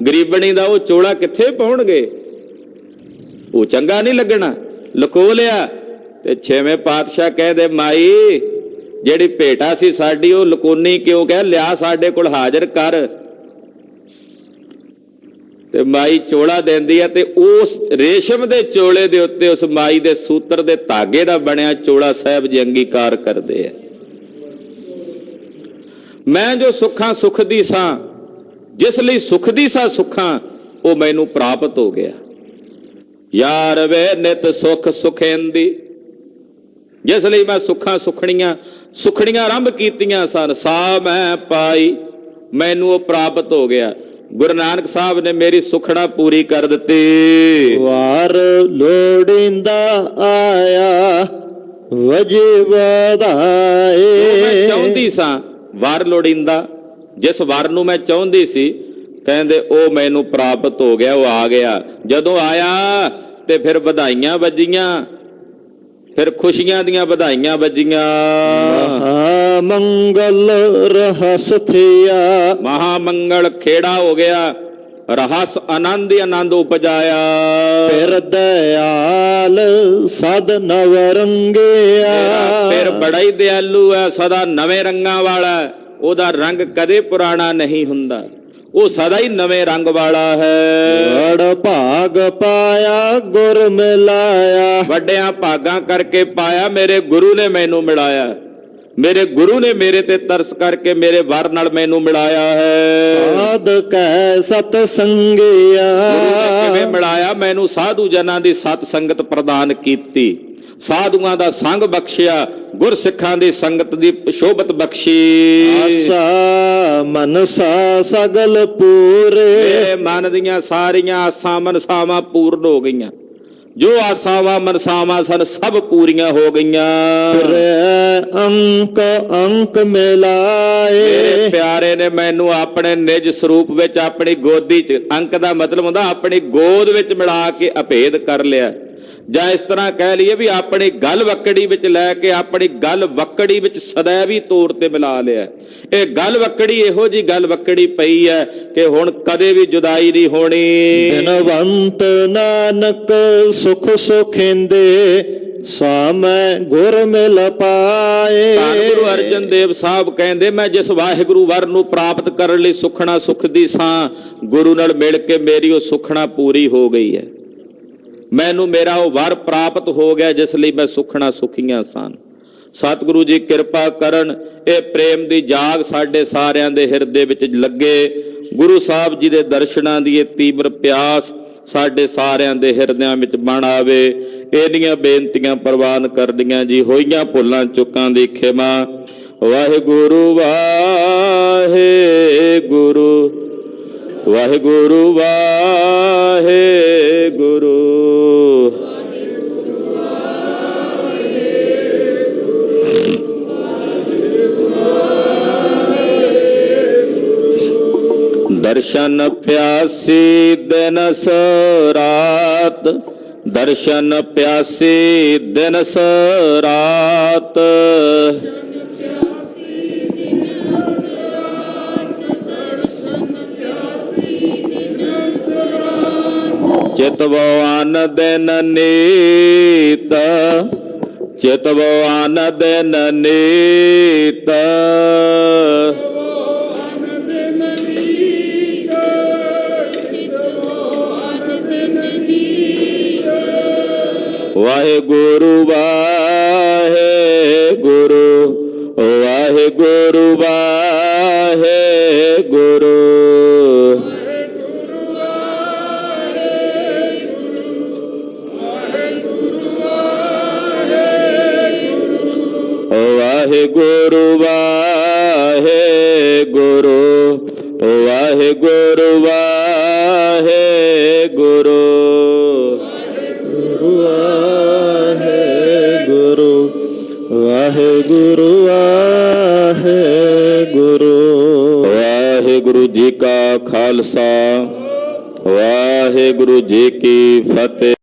ਗਰੀਬਣੀ ਦਾ ਉਹ ਚੋਲਾ ਕਿੱਥੇ ਪਾਉਣਗੇ, ਉਹ ਚੰਗਾ ਨਹੀਂ ਲੱਗਣਾ। ਲਕੋ ਲਿਆ ਤੇ ਛੇਵੇਂ ਪਾਤਸ਼ਾਹ ਕਹਿੰਦੇ ਮਾਈ ਜਿਹੜੀ ਭੇਟਾ ਸੀ ਸਾਡੀ ਉਹ ਲਕੋਨੀ ਕਿਉਂ? ਕਹਿ ਲਿਆ ਸਾਡੇ ਕੋਲ ਹਾਜ਼ਰ ਕਰ। ਤੇ ਮਾਈ ਚੋਲਾ ਦਿੰਦੀ ਆ ਤੇ ਉਸ ਰੇਸ਼ਮ ਦੇ ਚੋਲੇ ਦੇ ਉੱਤੇ ਉਸ ਮਾਈ ਦੇ ਸੂਤਰ ਦੇ ਧਾਗੇ ਦਾ ਬਣਿਆ ਚੋਲਾ ਸਾਹਿਬ ਜੀ ਅੰਗੀਕਾਰ ਕਰਦੇ ਆ। ਮੈਂ ਜੋ ਸੁੱਖਾਂ ਸੁਖਦੀ ਸਾਂ, ਜਿਸ ਲਈ ਸੁਖਦੀ ਸਾਂ ਸੁੱਖਾਂ, ਉਹ ਮੈਨੂੰ ਪ੍ਰਾਪਤ ਹੋ ਗਿਆ। ਯਾਰ ਵੇ ਨਿਤ ਸੁਖ ਸੁਖੇਂਦੀ, ਜਿਸ ਲਈ ਮੈਂ ਸੁੱਖਾਂ ਸੁਖਣੀਆਂ ਆਰੰਭ ਕੀਤੀਆਂ ਸਨ, ਸਾ ਮੈਂ ਪਾਈ, ਮੈਨੂੰ ਉਹ ਪ੍ਰਾਪਤ ਹੋ ਗਿਆ। ਗੁਰੂ ਨਾਨਕ ਸਾਹਿਬ ਨੇ ਮੇਰੀ ਸੁਖਣਾ ਪੂਰੀ ਕਰ ਦਿੱਤੀ। ਵਾਰ ਲੋੜੀਂਦਾ ਆਇਆ ਵਜੇ ਵਧਾਏ। ਮੈਂ ਚਾਹੁੰਦੀ ਸਾਂ ਵਰ ਲੋੜੀਂਦਾ, ਜਿਸ ਵਰ ਨੂੰ ਮੈਂ ਚਾਹੁੰਦੀ ਸੀ, ਕਹਿੰਦੇ ਉਹ ਮੈਨੂੰ ਪ੍ਰਾਪਤ ਹੋ ਗਿਆ, ਉਹ ਆ ਗਿਆ। ਜਦੋਂ ਆਇਆ ਤੇ ਫਿਰ ਵਧਾਈਆਂ ਵੱਜੀਆਂ, ਫਿਰ ਖੁਸ਼ੀਆਂ ਦੀਆਂ ਵਧਾਈਆਂ ਵੱਜੀਆਂ। ਮਹਾ ਮੰਗਲ ਰਹਸ ਥਿਆ, ਮਹਾ ਮੰਗਲ ਖੇੜਾ ਹੋ ਗਿਆ, ਰਹਸ ਆਨੰਦ ਹੀ ਆਨੰਦ ਉਪਜਾਇਆ। ਫਿਰ ਦਇਆਲ ਸਦ ਨਵ ਰੰਗਿਆ, ਫਿਰ ਬੜਾ ਹੀ ਦਿਆਲੂ ਹੈ, ਸਦਾ ਨਵੇਂ ਰੰਗਾਂ ਵਾਲਾ, ਉਹਦਾ ਰੰਗ ਕਦੇ ਪੁਰਾਣਾ ਨਹੀਂ ਹੁੰਦਾ, ਉਹ ਸਦਾ ਹੀ ਨਵੇਂ ਰੰਗ ਵਾਲਾ ਹੈ। ਵਡ ਭਾਗ ਪਾਇਆ ਗੁਰ ਮਿਲਾਇਆ, ਵੱਡਿਆਂ ਭਾਗਾਂ ਕਰਕੇ ਪਾਇਆ, ਮੇਰੇ ਗੁਰੂ ਨੇ ਮੈਨੂੰ ਮਿਲਾਇਆ। ਮੇਰੇ ਗੁਰੂ ਨੇ ਮੇਰੇ ਤੇ ਤਰਸ ਕਰਕੇ ਮੇਰੇ ਵਰ ਨਾਲ ਮੈਨੂੰ ਮਿਲਾਇਆ ਹੈ। ਸਾਧ ਕੈ ਸਤ ਸੰਗਿਆ, ਕਿਵੇਂ ਮਿਲਾਇਆ? ਮੈਨੂੰ ਸਾਧੂ ਜਨਾਂ ਦੀ ਸਤ ਸੰਗਤ ਪ੍ਰਦਾਨ ਕੀਤੀ, ਸਾਧੂਆਂ ਦਾ ਸੰਗ ਬਖਸ਼ਿਆ, ਗੁਰਸਿੱਖਾਂ ਦੀ ਸੰਗਤ ਦੀ ਸ਼ੋਭਤ ਬਖਸ਼ੀ। ਆਸਾ ਮਨਸਾ ਸਗਲ ਪੂਰੇ, ਮੇਰੇ ਮਨ ਦੀਆਂ ਸਾਰੀਆਂ ਆਸਾਂ ਮਨਸਾਵਾਂ ਪੂਰਨ ਹੋ ਗਈਆਂ। ਜੋ ਆਸਾਵਾਂ ਮਨਸਾਵਾਂ ਸਨ ਸਭ ਪੂਰੀਆਂ ਹੋ ਗਈਆਂ। ਅੰਕ ਅੰਕ ਮਿਲਾਏ, ਮੇਰੇ ਪਿਆਰੇ ਨੇ ਮੈਨੂੰ ਆਪਣੇ ਨਿਜ ਸਰੂਪ ਵਿੱਚ, ਆਪਣੀ ਗੋਦੀ 'ਚ, ਅੰਕ ਦਾ ਮਤਲਬ ਹੁੰਦਾ ਆਪਣੀ ਗੋਦ ਵਿੱਚ ਮਿਲਾ ਕੇ ਅਭੇਦ ਕਰ ਲਿਆ। ਜਾਂ ਇਸ ਤਰ੍ਹਾਂ ਕਹਿ ਲਈਏ ਵੀ ਆਪਣੀ ਗਲ ਵਕੜੀ ਵਿੱਚ ਲੈ ਕੇ, ਆਪਣੀ ਗਲ ਵਕੜੀ ਵਿੱਚ ਸदैवी ਤੌਰ ਤੇ ਮਿਲਾ ਲਿਆ। ਇਹ ਗਲ ਵਕੜੀ ਇਹੋ ਜੀ ਗਲ ਵਕੜੀ ਪਈ ਹੈ ਕਿ ਹੁਣ ਕਦੇ ਵੀ ਜੁਦਾਈ ਨਹੀਂ ਹੋਣੀ। ਬਿਨਵੰਤ ਨਾਨਕ ਸੁਖ ਸੁਖਿੰਦੇ, ਸਾਮੈ ਗੁਰ ਮਿਲ ਪਾਏ। ਗੁਰੂ ਅਰਜਨ ਦੇਵ ਸਾਹਿਬ ਕਹਿੰਦੇ, ਮੈਂ ਜਿਸ ਵਾਹਿਗੁਰੂ ਵਰ ਨੂੰ ਪ੍ਰਾਪਤ ਕਰਨ ਲਈ ਸੁਖਣਾ ਸੁਖਦੀ ਸਾਂ, ਗੁਰੂ ਨਾਲ ਮਿਲ ਕੇ ਮੇਰੀ ਉਹ ਸੁਖਣਾ ਪੂਰੀ ਹੋ ਗਈ ਹੈ। ਮੈਨੂੰ ਮੇਰਾ ਉਹ ਵਰ ਪ੍ਰਾਪਤ ਹੋ ਗਿਆ, ਜਿਸ ਲਈ ਮੈਂ ਸੁਖਣਾ ਸੁਖੀਆਂ ਸਨ। ਸਤਿਗੁਰੂ ਜੀ ਕਿਰਪਾ ਕਰਨ, ਇਹ ਪ੍ਰੇਮ ਦੀ ਜਾਗ ਸਾਡੇ ਸਾਰਿਆਂ ਦੇ ਹਿਰਦੇ ਵਿੱਚ ਲੱਗੇ। ਗੁਰੂ ਸਾਹਿਬ ਜੀ ਦੇ ਦਰਸ਼ਨਾਂ ਦੀ ਇਹ ਤੀਬਰ ਪਿਆਸ ਸਾਡੇ ਸਾਰਿਆਂ ਦੇ ਹਿਰਦਿਆਂ ਵਿੱਚ ਬਣ ਆਵੇ। ਇਹਦੀਆਂ ਬੇਨਤੀਆਂ ਪ੍ਰਵਾਨ ਕਰਦੀਆਂ ਜੀ। ਹੋਈਆਂ ਭੁੱਲਾਂ ਚੁੱਕਾਂ ਦੀ ਖਿਮਾ। ਵਾਹਿਗੁਰੂ ਵਾਹਿਗੁਰੂ, ਵਾਹਿਗੁਰੂ ਵਾਹਿਗੁਰੂ। ਦਰਸ਼ਨ ਪਿਆਸੀ ਦਿਨਸ ਰਾਤ, ਦਰਸ਼ਨ ਪਿਆਸੀ ਦਿਨਸ ਰਾਤ। ਚਿਤਵੋ ਅਨ ਦਿਨ ਨੀਤ, ਚਿਤਵੋ ਅਨ ਦਿਨ ਨੀਤ। ਵਾਹਿਗੁਰੂ ਵਾਹਿਗੁਰੂ, ਵਾਹਿਗੁਰੂ ਵਾਹਿਗੁਰੂ। ਵਾਹਿਗੁਰੂ ਵਾਹਿਗੁਰੂ, ਵਾਹਿਗੁਰੂ ਵਾਹਿਗੁਰੂ। ਵਾਹਿਗੁਰੂ ਵਾਹਿਗੁਰੂ ਵਾਹਿਗੁਰੂ। ਵਾਹਿਗੁਰੂ ਜੀ ਕਾ ਖਾਲਸਾ, ਵਾਹਿਗੁਰੂ ਜੀ ਕੀ ਫਤਿਹ।